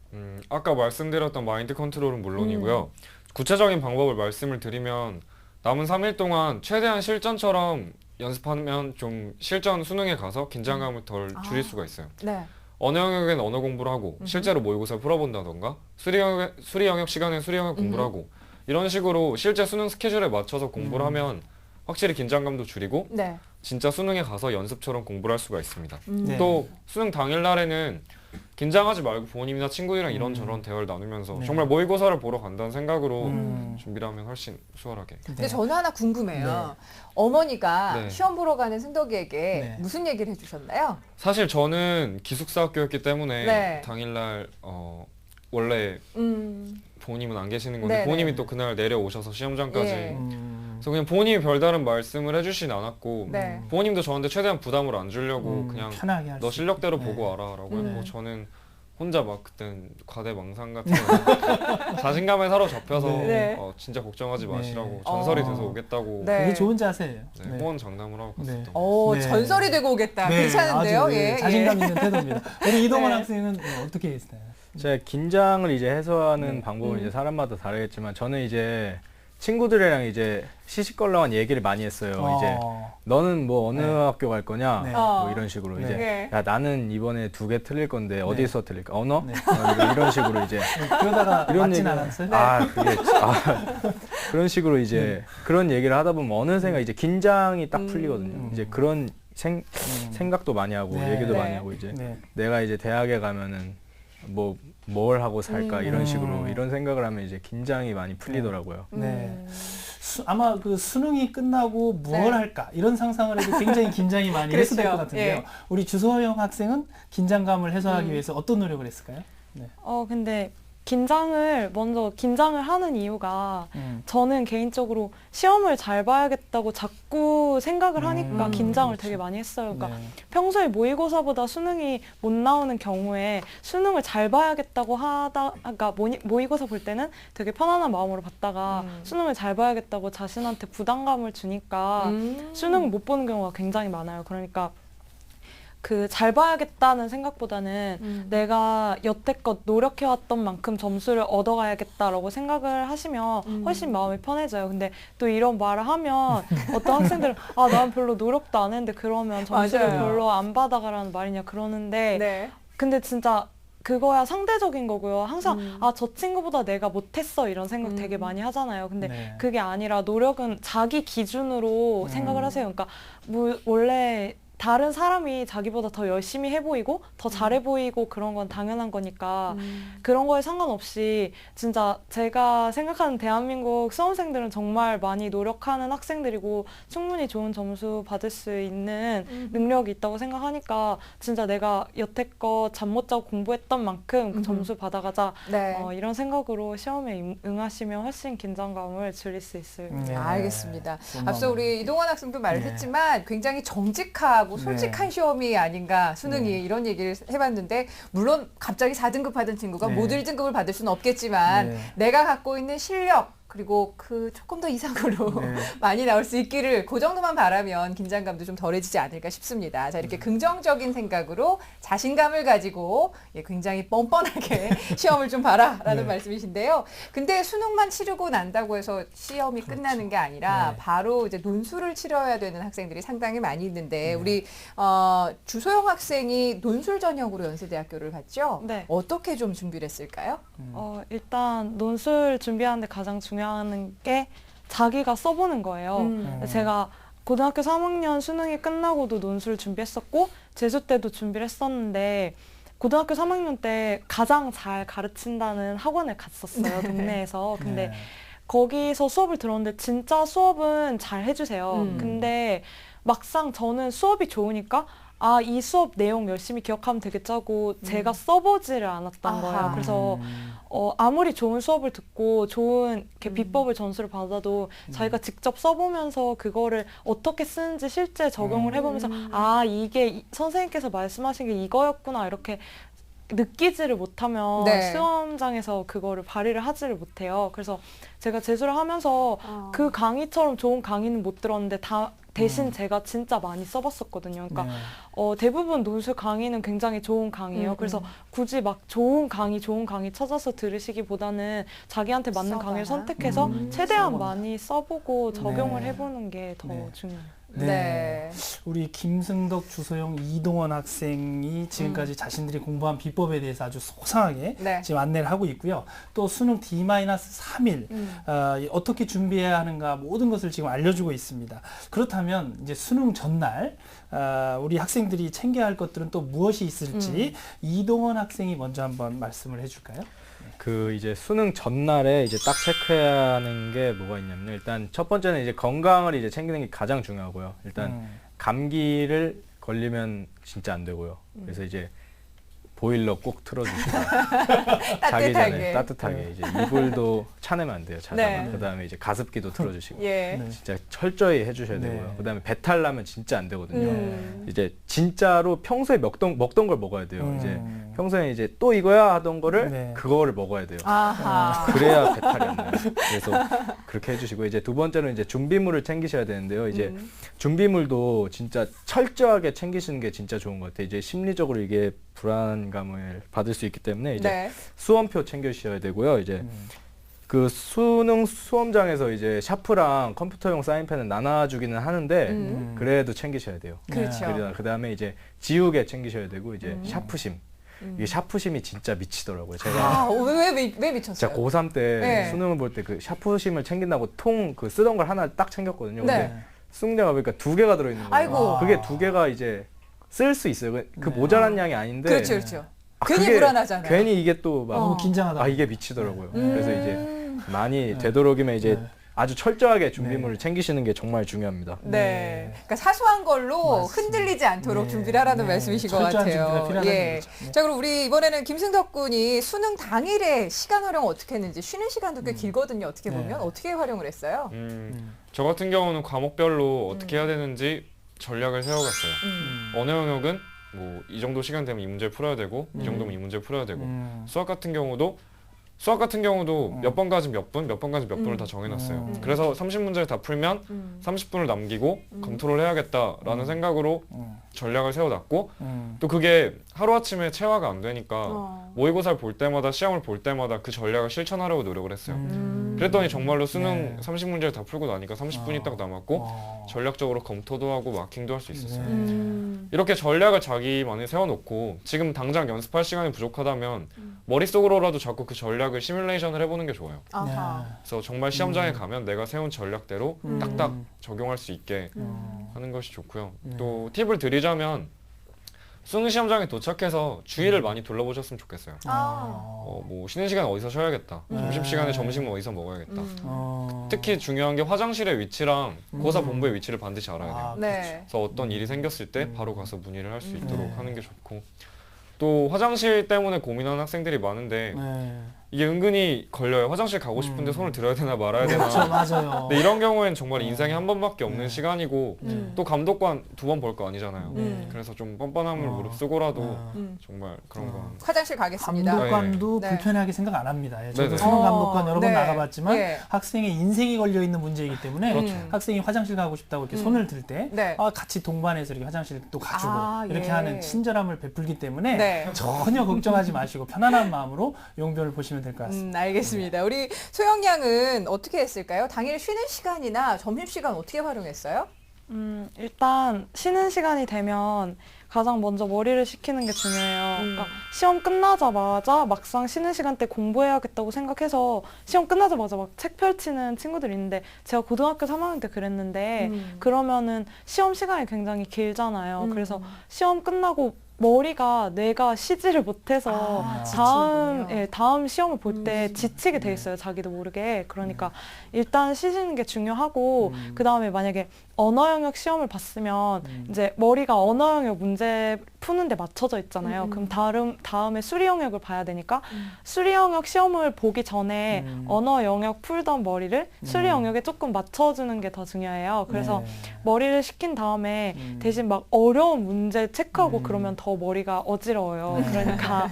아까 말씀드렸던 마인드 컨트롤은 물론이고요. 구체적인 방법을 말씀을 드리면 남은 3일 동안 최대한 실전처럼 연습하면 좀 실전 수능에 가서 긴장감을 덜 줄일 수가 있어요. 네. 언어 영역엔 언어 공부를 하고 실제로 모의고사를 풀어본다던가 수리 영역 시간에 수리 영역 공부를 하고 이런 식으로 실제 수능 스케줄에 맞춰서 공부를 하면 확실히 긴장감도 줄이고 네. 진짜 수능에 가서 연습처럼 공부를 할 수가 있습니다. 네. 또 수능 당일날에는 긴장하지 말고 부모님이나 친구들이랑 이런저런 대화를 나누면서 네. 정말 모의고사를 보러 간다는 생각으로 준비를 하면 훨씬 수월하게. 근데 저는 하나 궁금해요. 어머니가 네. 시험 보러 가는 승덕이에게 네. 무슨 얘기를 해주셨나요? 사실 저는 기숙사 학교였기 때문에 네. 당일날 원래 부모님은 안 계시는 건데 네네. 부모님이 또 그날 내려오셔서 시험장까지 예. 그래서 그냥 부모님이 별다른 말씀을 해주진 않았고 네. 부모님도 저한테 최대한 부담을 안 주려고 그냥 편하게 할 너 수 실력대로 있게. 보고 와라 라고 했고 저는 혼자 막 그땐 과대망상 같은 거 자신감에 사로잡혀서 네. 진짜 걱정하지 네. 마시라고 전설이 돼서 오겠다고 네. 그게 좋은 자세예요. 네, 호언 장담을 하고 갔었던 네. 것 오, 네. 전설이 되고 오겠다. 네, 괜찮은데요? 아주, 네, 예, 자신감 예. 있는 태도입니다. 우리 이동원 네. 학생은 어떻게 했어요? 제가 긴장을 이제 해소하는 네. 방법은 이제 사람마다 다르겠지만 저는 이제 친구들이랑 이제 시시껄렁한 얘기를 많이 했어요. 이제 너는 뭐 어느 네. 학교 갈 거냐? 네. 뭐 이런 식으로 네. 이제 네. 야 나는 이번에 2개 틀릴 건데 어디서 틀릴까? 언어? 네. 이런 식으로 이제 그러다가 이런 맞진 얘기- 않았어요? 그런 식으로 이제 그런 얘기를 하다 보면 어느새가 이제 긴장이 딱 풀리거든요. 이제 그런 생각도 많이 하고 네. 얘기도 네. 많이 하고 이제 네. 내가 이제 대학에 가면은 뭘 하고 살까 이런 식으로 음. 이런 생각을 하면 이제 긴장이 많이 풀리더라고요. 네. 아마 그 수능이 끝나고 무엇 네. 할까 이런 상상을 해도 굉장히 긴장이 많이 그렇죠. 해소될 것 같은데요. 예. 우리 주소영 학생은 긴장감을 해소하기 위해서 어떤 노력을 했을까요? 네. 근데 긴장을 하는 이유가 음. 저는 개인적으로 시험을 잘 봐야겠다고 자꾸 생각을 하니까 긴장을 그렇죠. 되게 많이 했어요. 그러니까 네. 평소에 모의고사보다 수능이 못 나오는 경우에 수능을 잘 봐야겠다고 그러니까 모의고사 볼 때는 되게 편안한 마음으로 봤다가 수능을 잘 봐야겠다고 자신한테 부담감을 주니까 수능을 못 보는 경우가 굉장히 많아요. 그러니까 그 잘 봐야겠다는 생각보다는 내가 여태껏 노력해왔던 만큼 점수를 얻어가야겠다라고 생각을 하시면 훨씬 마음이 편해져요. 근데 또 이런 말을 하면 어떤 학생들은 난 별로 노력도 안 했는데 그러면 점수를 맞아요. 별로 안 받아가라는 말이냐 그러는데 네. 근데 진짜 그거야 상대적인 거고요. 항상 저 친구보다 내가 못했어 이런 생각 되게 많이 하잖아요. 근데 네. 그게 아니라 노력은 자기 기준으로 생각을 하세요. 그러니까 원래 다른 사람이 자기보다 더 열심히 해 보이고 더 잘해 보이고 그런 건 당연한 거니까 그런 거에 상관없이 진짜 제가 생각하는 대한민국 수험생들은 정말 많이 노력하는 학생들이고 충분히 좋은 점수 받을 수 있는 능력이 있다고 생각하니까 진짜 내가 여태껏 잠 못 자고 공부했던 만큼 점수 받아가자 네. 이런 생각으로 시험에 응하시면 훨씬 긴장감을 줄일 수 있을 네. 알겠습니다. 좋은 앞서 마음. 우리 이동원 학생도 말을 네. 했지만 굉장히 정직하고 솔직한 시험이 아닌가 수능이 네. 이런 얘기를 해봤는데 물론 갑자기 4등급 받은 친구가 네. 못 1등급을 받을 수는 없겠지만 네. 내가 갖고 있는 실력 그리고 그 조금 더 이상으로 네. 많이 나올 수 있기를 그 정도만 바라면 긴장감도 좀 덜해지지 않을까 싶습니다. 자, 이렇게 긍정적인 생각으로 자신감을 가지고 굉장히 뻔뻔하게 시험을 좀 봐라라는 네. 말씀이신데요. 근데 수능만 치르고 난다고 해서 시험이 끝나는 게 아니라 네. 바로 이제 논술을 치러야 되는 학생들이 상당히 많이 있는데 네. 우리 주소영 학생이 논술 전형으로 연세대학교를 갔죠? 네. 어떻게 좀 준비를 했을까요? 일단 논술 준비하는데 가장 중요한 게 자기가 써보는 거예요. 제가 고등학교 3학년 수능이 끝나고도 논술 준비했었고 재수 때도 준비를 했었는데 고등학교 3학년 때 가장 잘 가르친다는 학원을 갔었어요. 동네에서. 근데 네. 거기서 수업을 들었는데 진짜 수업은 잘 해주세요. 근데 막상 저는 수업이 좋으니까 이 수업 내용 열심히 기억하면 되겠지 하고 제가 써보지를 않았던 거예요. 그래서 아무리 좋은 수업을 듣고 좋은 이렇게 비법을 전수를 받아도 자기가 직접 써보면서 그거를 어떻게 쓰는지 실제 적용을 해보면서 이게 선생님께서 말씀하신 게 이거였구나 이렇게 느끼지를 못하면 네. 시험장에서 그거를 발휘를 하지를 못해요. 그래서 제가 재수를 하면서 그 강의처럼 좋은 강의는 못 들었는데 대신 제가 진짜 많이 써봤었거든요. 그러니까 네. 대부분 논술 강의는 굉장히 좋은 강의예요. 그래서 굳이 막 좋은 강의 찾아서 들으시기보다는 자기한테 맞는 써봐라. 강의를 선택해서 최대한 써본다. 많이 써보고 적용을 네. 해보는 게 더 네. 중요해요. 네. 우리 김승덕, 주소영, 이동원 학생이 지금까지 자신들이 공부한 비법에 대해서 아주 소상하게 네. 지금 안내를 하고 있고요. 또 수능 D-3일 어떻게 준비해야 하는가 모든 것을 지금 알려주고 있습니다. 그렇다면 이제 수능 전날 우리 학생들이 챙겨야 할 것들은 또 무엇이 있을지 이동원 학생이 먼저 한번 말씀을 해줄까요? 그 이제 수능 전날에 이제 딱 체크해야 하는 게 뭐가 있냐면요. 일단 첫 번째는 이제 건강을 이제 챙기는 게 가장 중요하고요. 일단 감기를 걸리면 진짜 안 되고요. 그래서 이제 보일러 꼭 틀어주시고 자기 전에 따뜻하게 이제 이불도 차내면 안 돼요. 자다가. 네. 그다음에 이제 가습기도 틀어주시고 예. 네. 진짜 철저히 해주셔야 네. 되고요. 그다음에 배탈 나면 진짜 안 되거든요. 이제 진짜로 평소에 먹던 걸 먹어야 돼요. 이제 평소에 이제 또 이거야 하던 거를 네. 그거를 먹어야 돼요. 아하. 그래야 배탈이 안 나요. 그래서 그렇게 해주시고 이제 두 번째는 이제 준비물을 챙기셔야 되는데요. 이제 준비물도 진짜 철저하게 챙기시는 게 진짜 좋은 것 같아요. 이제 심리적으로 이게 불안감을 받을 수 있기 때문에 이제 네. 수험표 챙겨주셔야 되고요. 이제 그 수능 수험장에서 이제 샤프랑 컴퓨터용 사인펜을 나눠주기는 하는데 그래도 챙기셔야 돼요. 그렇죠. 그 다음에 이제 지우개 챙기셔야 되고 이제 샤프심. 이게 샤프심이 진짜 미치더라고요. 제가 왜 미쳤어요? 제가 고3 때 네. 수능을 볼 때 그 샤프심을 챙긴다고 통 그 쓰던 걸 하나 딱 챙겼거든요. 네. 근데 수능장 보니까 2개가 들어있는 거예요. 아이고. 그게 2개가 이제 쓸 수 있어요. 그 모자란 양이 아닌데. 그렇죠, 그렇죠. 아, 괜히 그게 불안하잖아요. 괜히 이게 또 막 너무 긴장하다. 아 이게 미치더라고요. 그래서 이제 많이 되도록이면 이제 아주 철저하게 준비물을 챙기시는 게 정말 중요합니다. 네. 그러니까 사소한 걸로 흔들리지 않도록 준비를 하라는 말씀이신 것 철저한 같아요. 준비가 필요하다는 예. 얘기죠. 네. 자, 그럼 우리 이번에는 김승덕 군이 수능 당일에 시간 활용 어떻게 했는지 쉬는 시간도 꽤 길거든요. 어떻게 보면 어떻게 활용을 했어요? 저 같은 경우는 과목별로 어떻게 해야 되는지 전략을 세워갔어요. 언어 영역은 뭐 이 정도 시간 되면 이 문제 풀어야 되고 이 정도면 이 문제 풀어야 되고 수학 같은 경우도 몇 번까지 몇 분, 몇 번까지 몇 분을 다 정해놨어요. 그래서 30문제를 다 풀면 30분을 남기고 검토를 해야겠다라는 생각으로 전략을 세워놨고 또 그게 하루아침에 체화가 안 되니까 모의고사를 볼 때마다 시험을 볼 때마다 그 전략을 실천하려고 노력을 했어요. 그랬더니 정말로 수능 30문제를 다 풀고 나니까 30분이 딱 남았고 전략적으로 검토도 하고 마킹도 할 수 있었어요. 이렇게 전략을 자기만이 세워놓고 지금 당장 연습할 시간이 부족하다면 머릿속으로라도 자꾸 그 전략을 시뮬레이션을 해보는 게 좋아요. 아하. 그래서 정말 시험장에 가면 내가 세운 전략대로 딱딱 적용할 수 있게 하는 것이 좋고요. 또 팁을 드리자면 수능 시험장에 도착해서 주위를 많이 둘러보셨으면 좋겠어요. 뭐 쉬는 시간 어디서 쉬어야겠다. 점심시간에 점심은 어디서 먹어야겠다. 특히 중요한 게 화장실의 위치랑 고사 본부의 위치를 반드시 알아야 돼요. 네. 그래서 어떤 일이 생겼을 때 바로 가서 문의를 할 수 있도록 하는 게 좋고 또 화장실 때문에 고민하는 학생들이 많은데 이게 은근히 걸려요. 화장실 가고 싶은데 손을 들어야 되나 말아야 되나. 그렇죠, 맞아요. 근데 이런 경우에는 정말 인생에 한 번밖에 없는 시간이고 또 감독관 2번 볼 거 아니잖아요. 그래서 좀 뻔뻔함을 무릅쓰고라도 정말 그런 건 화장실 가겠습니다. 감독관도 네. 불편하게 생각 안 합니다. 예, 저도 네네. 수능 감독관 여러 번 네. 나가봤지만 예. 학생의 인생이 걸려 있는 문제이기 때문에 그렇죠. 학생이 화장실 가고 싶다고 이렇게 손을 들 때 네. 같이 동반해서 이렇게 화장실 또 가주고 이렇게 예. 하는 친절함을 베풀기 때문에 네. 전혀 걱정하지 마시고 편안한 마음으로 용변을 보시면 될 것 같습니다. 알겠습니다. 우리 소영 양은 어떻게 했을까요? 당일 쉬는 시간이나 점심시간 어떻게 활용했어요? 일단 쉬는 시간이 되면 가장 먼저 머리를 식히는 게 중요해요. 그러니까 시험 끝나자마자 막상 쉬는 시간 때 공부해야겠다고 생각해서 시험 끝나자마자 막 책 펼치는 친구들이 있는데 제가 고등학교 3학년 때 그랬는데 그러면은 시험 시간이 굉장히 길잖아요. 그래서 시험 끝나고 뇌가 쉬지를 못해서 다음 시험을 볼 때 지치게 돼 있어요. 자기도 모르게. 그러니까 일단 쉬시는 게 중요하고 그 다음에 만약에 언어 영역 시험을 봤으면 이제 머리가 언어 영역 문제 푸는데 맞춰져 있잖아요. 그럼 다음에 수리 영역을 봐야 되니까 수리 영역 시험을 보기 전에 언어 영역 풀던 머리를 수리 영역에 조금 맞춰주는 게 더 중요해요. 그래서 머리를 식힌 다음에 대신 막 어려운 문제 체크하고 그러면 더 머리가 어지러워요. 그러니까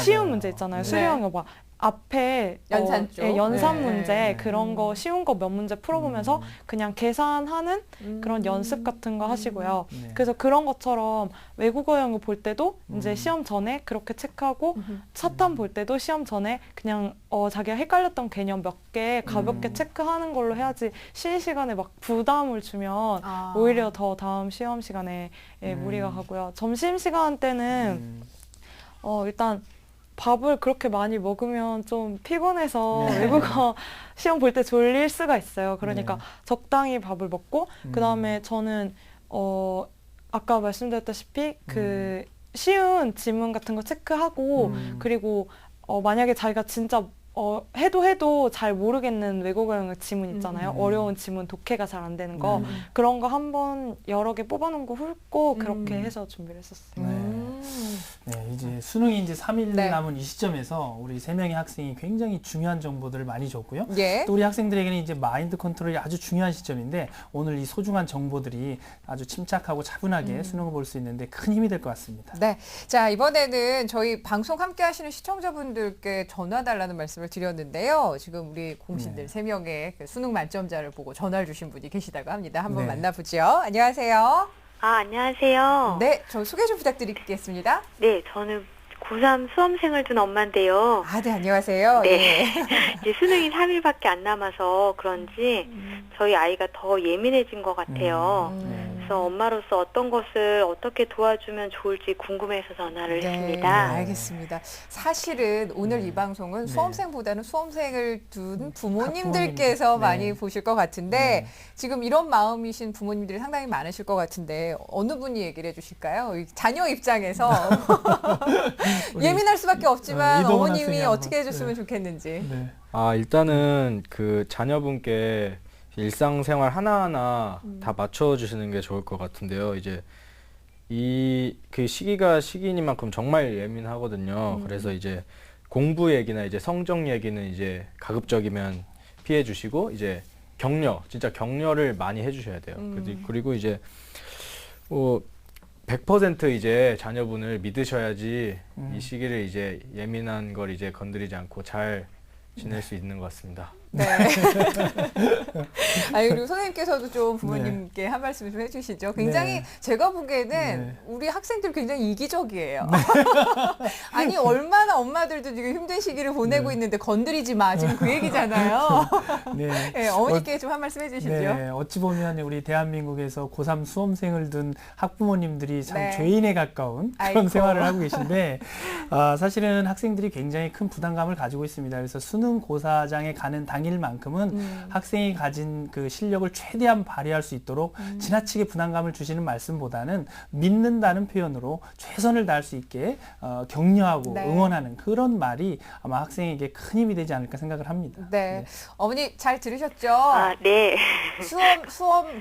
쉬운 문제 있잖아요. 수리 영역 막 앞에 연산 쪽. 연산 네. 문제 그런 거 쉬운 거 몇 문제 풀어보면서 그냥 계산하는 그런 연습 같은 거 하시고요. 그래서 그런 것처럼 외국어 영어 볼 때도 이제 시험 전에 그렇게 체크하고 사탐 볼 때도 시험 전에 그냥 자기가 헷갈렸던 개념 몇 개 가볍게 체크하는 걸로 해야지 쉬는 시간에 막 부담을 주면 오히려 더 다음 시험 시간에 무리가 가고요. 점심 시간 때는 일단 밥을 그렇게 많이 먹으면 좀 피곤해서 외국어 시험 볼 때 졸릴 수가 있어요. 그러니까 적당히 밥을 먹고 그다음에 저는 아까 말씀드렸다시피 그 쉬운 지문 같은 거 체크하고 그리고 만약에 자기가 진짜 해도 잘 모르겠는 외국어 영역 지문 있잖아요. 어려운 지문 독해가 잘 안 되는 거 그런 거 한번 여러 개 뽑아놓은 거 훑고 그렇게 해서 준비를 했었어요. 네, 이제 수능이 이제 3일 네. 남은 이 시점에서 우리 3명의 학생이 굉장히 중요한 정보들을 많이 줬고요. 예. 또 우리 학생들에게는 이제 마인드 컨트롤이 아주 중요한 시점인데 오늘 이 소중한 정보들이 아주 침착하고 차분하게 수능을 볼 수 있는데 큰 힘이 될 것 같습니다. 네. 자, 이번에는 저희 방송 함께 하시는 시청자분들께 전화 달라는 말씀을 드렸는데요. 지금 우리 공신들 3명의 그 수능 만점자를 보고 전화를 주신 분이 계시다고 합니다. 한번 네. 만나보죠. 안녕하세요. 안녕하세요. 네, 저 소개 좀 부탁드리겠습니다. 네, 저는 고3 수험생을 둔 엄마인데요. 아, 네, 안녕하세요. 네. 예. 이제 수능이 3일밖에 안 남아서 그런지 저희 아이가 더 예민해진 것 같아요. 그래서 엄마로서 어떤 것을 어떻게 도와주면 좋을지 궁금해서 전화를 했습니다. 알겠습니다. 사실은 오늘 이 방송은 수험생보다는 수험생을 둔 부모님들께서 네. 많이 보실 것 같은데 지금 이런 마음이신 부모님들이 상당히 많으실 것 같은데 어느 분이 얘기를 해주실까요? 이 자녀 입장에서 예민할 수밖에 없지만 이동원 어머님이 학생이 어떻게 한번, 해줬으면 좋겠는지. 네. 일단은 그 자녀분께 일상생활 하나하나 다 맞춰주시는 게 좋을 것 같은데요. 이제 그 시기가 시기니만큼 정말 예민하거든요. 그래서 이제 공부 얘기나 이제 성적 얘기는 이제 가급적이면 피해 주시고 이제 진짜 격려를 많이 해주셔야 돼요. 그리고 이제 100% 이제 자녀분을 믿으셔야지 이 시기를 이제 예민한 걸 이제 건드리지 않고 잘 지낼 수 있는 것 같습니다. 네. 아니, 그리고 선생님께서도 좀 부모님께 한 말씀 좀 해주시죠. 굉장히 제가 보기에는 우리 학생들 굉장히 이기적이에요. 아니, 얼마나 엄마들도 지금 힘든 시기를 보내고 있는데 건드리지 마. 지금 그 얘기잖아요. 네. 네, 어머니께 좀 한 말씀 해주시죠. 네, 어찌 보면 우리 대한민국에서 고3 수험생을 둔 학부모님들이 참 네. 죄인에 가까운 그런 아이고. 생활을 하고 계신데 사실은 학생들이 굉장히 큰 부담감을 가지고 있습니다. 그래서 수능 고사장에 가는 당일만큼은 학생이 가진 그 실력을 최대한 발휘할 수 있도록 지나치게 부담감을 주시는 말씀보다는 믿는다는 표현으로 최선을 다할 수 있게 격려하고 네. 응원하는 그런 말이 아마 학생에게 큰 힘이 되지 않을까 생각을 합니다. 네. 어머니 잘 들으셨죠? 네.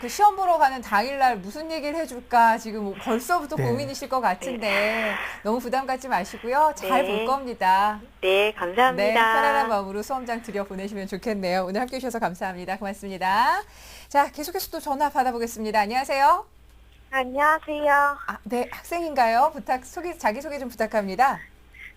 시험 보러 가는 당일날 무슨 얘기를 해줄까 지금 벌써부터 네. 고민이실 것 같은데 너무 부담 갖지 마시고요. 잘 네. 볼 겁니다. 네, 감사합니다. 네, 편안한 마음으로 수험장 들여보내시면 좋겠네요. 오늘 함께해 주셔서 감사합니다. 고맙습니다. 자, 계속해서 또 전화 받아보겠습니다. 안녕하세요. 안녕하세요. 네, 학생인가요? 자기소개 좀 부탁합니다.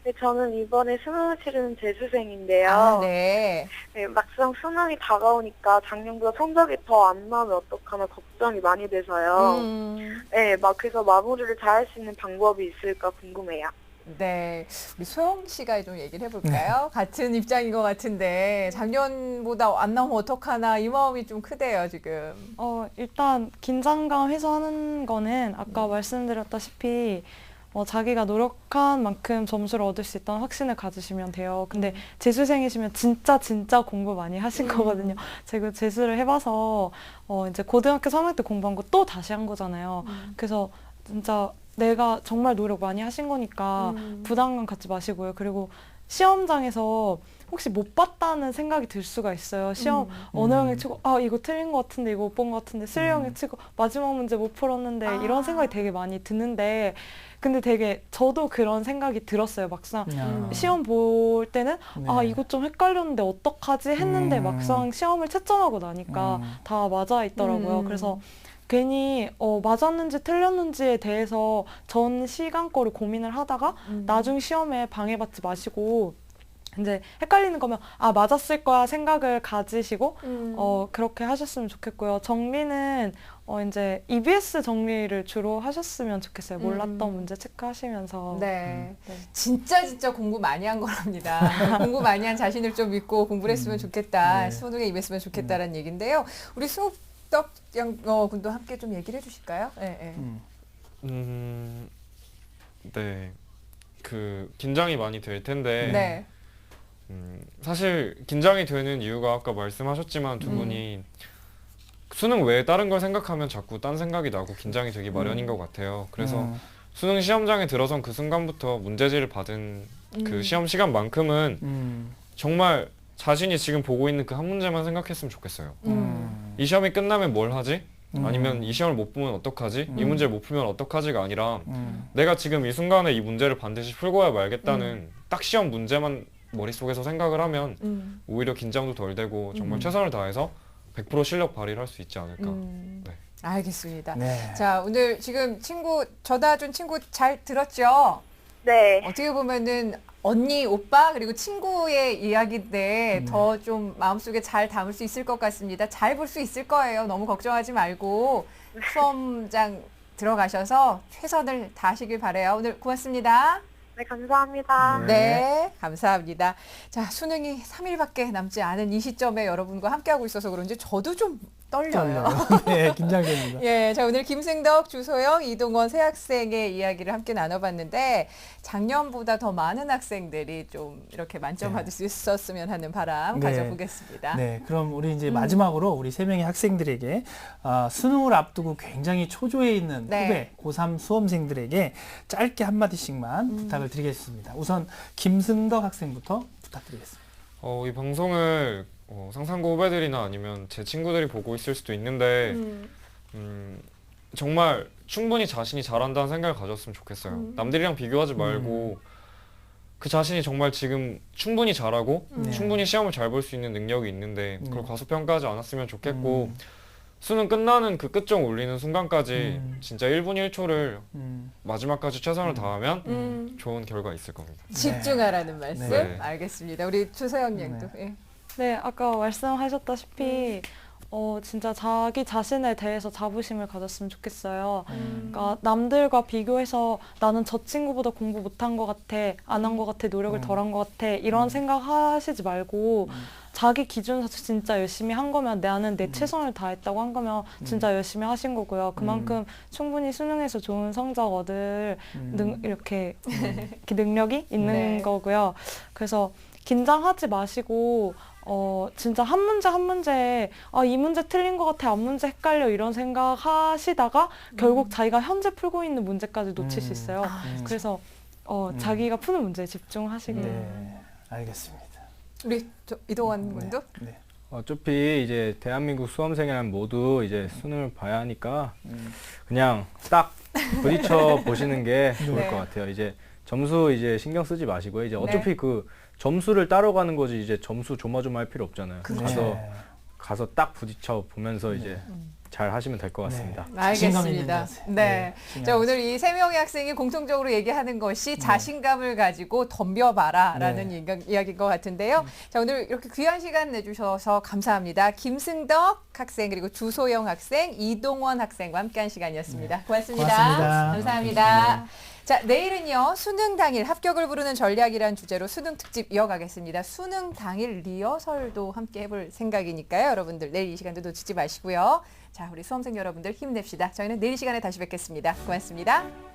네, 저는 이번에 수능을 치르는 재수생인데요. 네. 네, 막상 수능이 다가오니까 작년보다 성적이 더 안 나오면 어떡하나 걱정이 많이 돼서요. 네, 그래서 마무리를 잘 할 수 있는 방법이 있을까 궁금해요. 네, 우리 소영 씨가 좀 얘기를 해볼까요? 같은 입장인 것 같은데 작년보다 안 나오면 어떡하나 이 마음이 좀 크대요 지금. 일단 긴장감 해소하는 거는 아까 말씀드렸다시피 자기가 노력한 만큼 점수를 얻을 수 있다는 확신을 가지시면 돼요. 근데 재수생이시면 진짜 공부 많이 하신 거거든요. 제가 재수를 해봐서 이제 고등학교 3학년 때 공부한 거 또 다시 한 거잖아요. 그래서 진짜 내가 정말 노력 많이 하신 거니까 부담감 갖지 마시고요. 그리고 시험장에서 혹시 못 봤다는 생각이 들 수가 있어요. 시험 언어영역 치고 이거 틀린 것 같은데 이거 못 본 것 같은데 수료영역 치고 마지막 문제 못 풀었는데 이런 생각이 되게 많이 드는데 근데 되게 저도 그런 생각이 들었어요. 막상 시험 볼 때는 이거 좀 헷갈렸는데 어떡하지 했는데 막상 시험을 채점하고 나니까 다 맞아 있더라고요. 그래서 괜히 맞았는지 틀렸는지에 대해서 전 시간 거를 고민을 하다가 나중 시험에 방해받지 마시고 이제 헷갈리는 거면 맞았을 거야 생각을 가지시고 그렇게 하셨으면 좋겠고요. 정리는 이제 EBS 정리를 주로 하셨으면 좋겠어요. 몰랐던 문제 체크하시면서. 네. 진짜 공부 많이 한 거랍니다. 공부 많이 한 자신을 좀 믿고 공부를 했으면 좋겠다. 네. 수능에 임했으면 좋겠다라는 얘기인데요. 우리 수묵덕 군도 함께 좀 얘기를 해주실까요? 네. 네. 긴장이 많이 될 텐데. 네. 사실 긴장이 되는 이유가 아까 말씀하셨지만 두 분이 수능 외에 다른 걸 생각하면 자꾸 딴 생각이 나고 긴장이 되기 마련인 것 같아요. 그래서 수능 시험장에 들어선 그 순간부터 문제지를 받은 그 시험 시간만큼은 정말 자신이 지금 보고 있는 그 한 문제만 생각했으면 좋겠어요. 이 시험이 끝나면 뭘 하지? 아니면 이 시험을 못 보면 어떡하지? 이 문제를 못 풀면 어떡하지가 아니라 내가 지금 이 순간에 이 문제를 반드시 풀고야 말겠다는 딱 시험 문제만 머릿속에서 생각을 하면 오히려 긴장도 덜 되고 정말 최선을 다해서 100% 실력 발휘를 할 수 있지 않을까. 네. 알겠습니다. 네. 자, 오늘 지금 전화 준 친구 잘 들었죠? 네. 어떻게 보면은 언니, 오빠 그리고 친구의 이야기인데 더 좀 마음속에 잘 담을 수 있을 것 같습니다. 잘 볼 수 있을 거예요. 너무 걱정하지 말고 수험장 들어가셔서 최선을 다하시길 바라요. 오늘 고맙습니다. 네, 감사합니다. 네, 감사합니다. 자, 수능이 3일밖에 남지 않은 이 시점에 여러분과 함께하고 있어서 그런지 저도 좀 떨려요. 네, 긴장됩니다. 예, 자, 오늘 김승덕, 주소영, 이동원 세 학생의 이야기를 함께 나눠봤는데 작년보다 더 많은 학생들이 좀 이렇게 만점 받을 수 있었으면 하는 바람 가져보겠습니다. 네, 그럼 우리 이제 마지막으로 우리 3명의 학생들에게 수능을 앞두고 굉장히 초조해 있는 후배 고3 수험생들에게 짧게 한마디씩만 부탁을 드리겠습니다. 우선 김승덕 학생부터 부탁드리겠습니다. 이 방송을 상상고 후배들이나 아니면 제 친구들이 보고 있을 수도 있는데 정말 충분히 자신이 잘한다는 생각을 가졌으면 좋겠어요. 남들이랑 비교하지 말고 그 자신이 정말 지금 충분히 잘하고 충분히 시험을 잘 볼 수 있는 능력이 있는데 그걸 과소평가하지 않았으면 좋겠고 수능 끝나는 그 끝종 울리는 순간까지 진짜 1분 1초를 마지막까지 최선을 다하면 좋은 결과 있을 겁니다. 집중하라는 말씀 알겠습니다. 우리 주서영 양도. 네, 아까 말씀하셨다시피 진짜 자기 자신에 대해서 자부심을 가졌으면 좋겠어요. 그러니까 남들과 비교해서 나는 저 친구보다 공부 못한 것 같아, 안 한 것 같아, 노력을 덜 한 것 같아 이런 생각 하시지 말고 자기 기준에서 진짜 열심히 한 거면 나는 내 최선을 다했다고 한 거면 진짜 열심히 하신 거고요. 그만큼 충분히 수능에서 좋은 성적 얻을 이렇게 능력이 있는 거고요. 그래서 긴장하지 마시고 진짜 한 문제 한 문제 이 문제 틀린 것 같아, 앞 문제 헷갈려 이런 생각 하시다가 결국 자기가 현재 풀고 있는 문제까지 놓칠 수 있어요. 그래서 자기가 푸는 문제에 집중하시길. 네, 알겠습니다. 우리 이동원 군도? 네. 어차피 이제 대한민국 수험생이라면 모두 이제 수능을 봐야 하니까 그냥 딱 부딪혀 보시는 게 좋을 것 같아요. 이제 점수 이제 신경 쓰지 마시고요. 이제 어차피 그 점수를 따라가는 거지 이제 점수 조마조마할 필요 없잖아요. 가서 딱 부딪혀 보면서 이제 잘 하시면 될 것 같습니다. 알겠습니다. 네. 자, 오늘 이 3명의 학생이 공통적으로 얘기하는 것이 자신감을 가지고 덤벼봐라라는 이야기인 것 같은데요. 자, 오늘 이렇게 귀한 시간 내주셔서 감사합니다. 김승덕 학생 그리고 주소영 학생, 이동원 학생과 함께한 시간이었습니다. 고맙습니다. 감사합니다. 자, 내일은요, 수능 당일 합격을 부르는 전략이란 주제로 수능 특집 이어가겠습니다. 수능 당일 리허설도 함께 해볼 생각이니까요. 여러분들 내일 이 시간도 놓치지 마시고요. 자, 우리 수험생 여러분들 힘냅시다. 저희는 내일 시간에 다시 뵙겠습니다. 고맙습니다.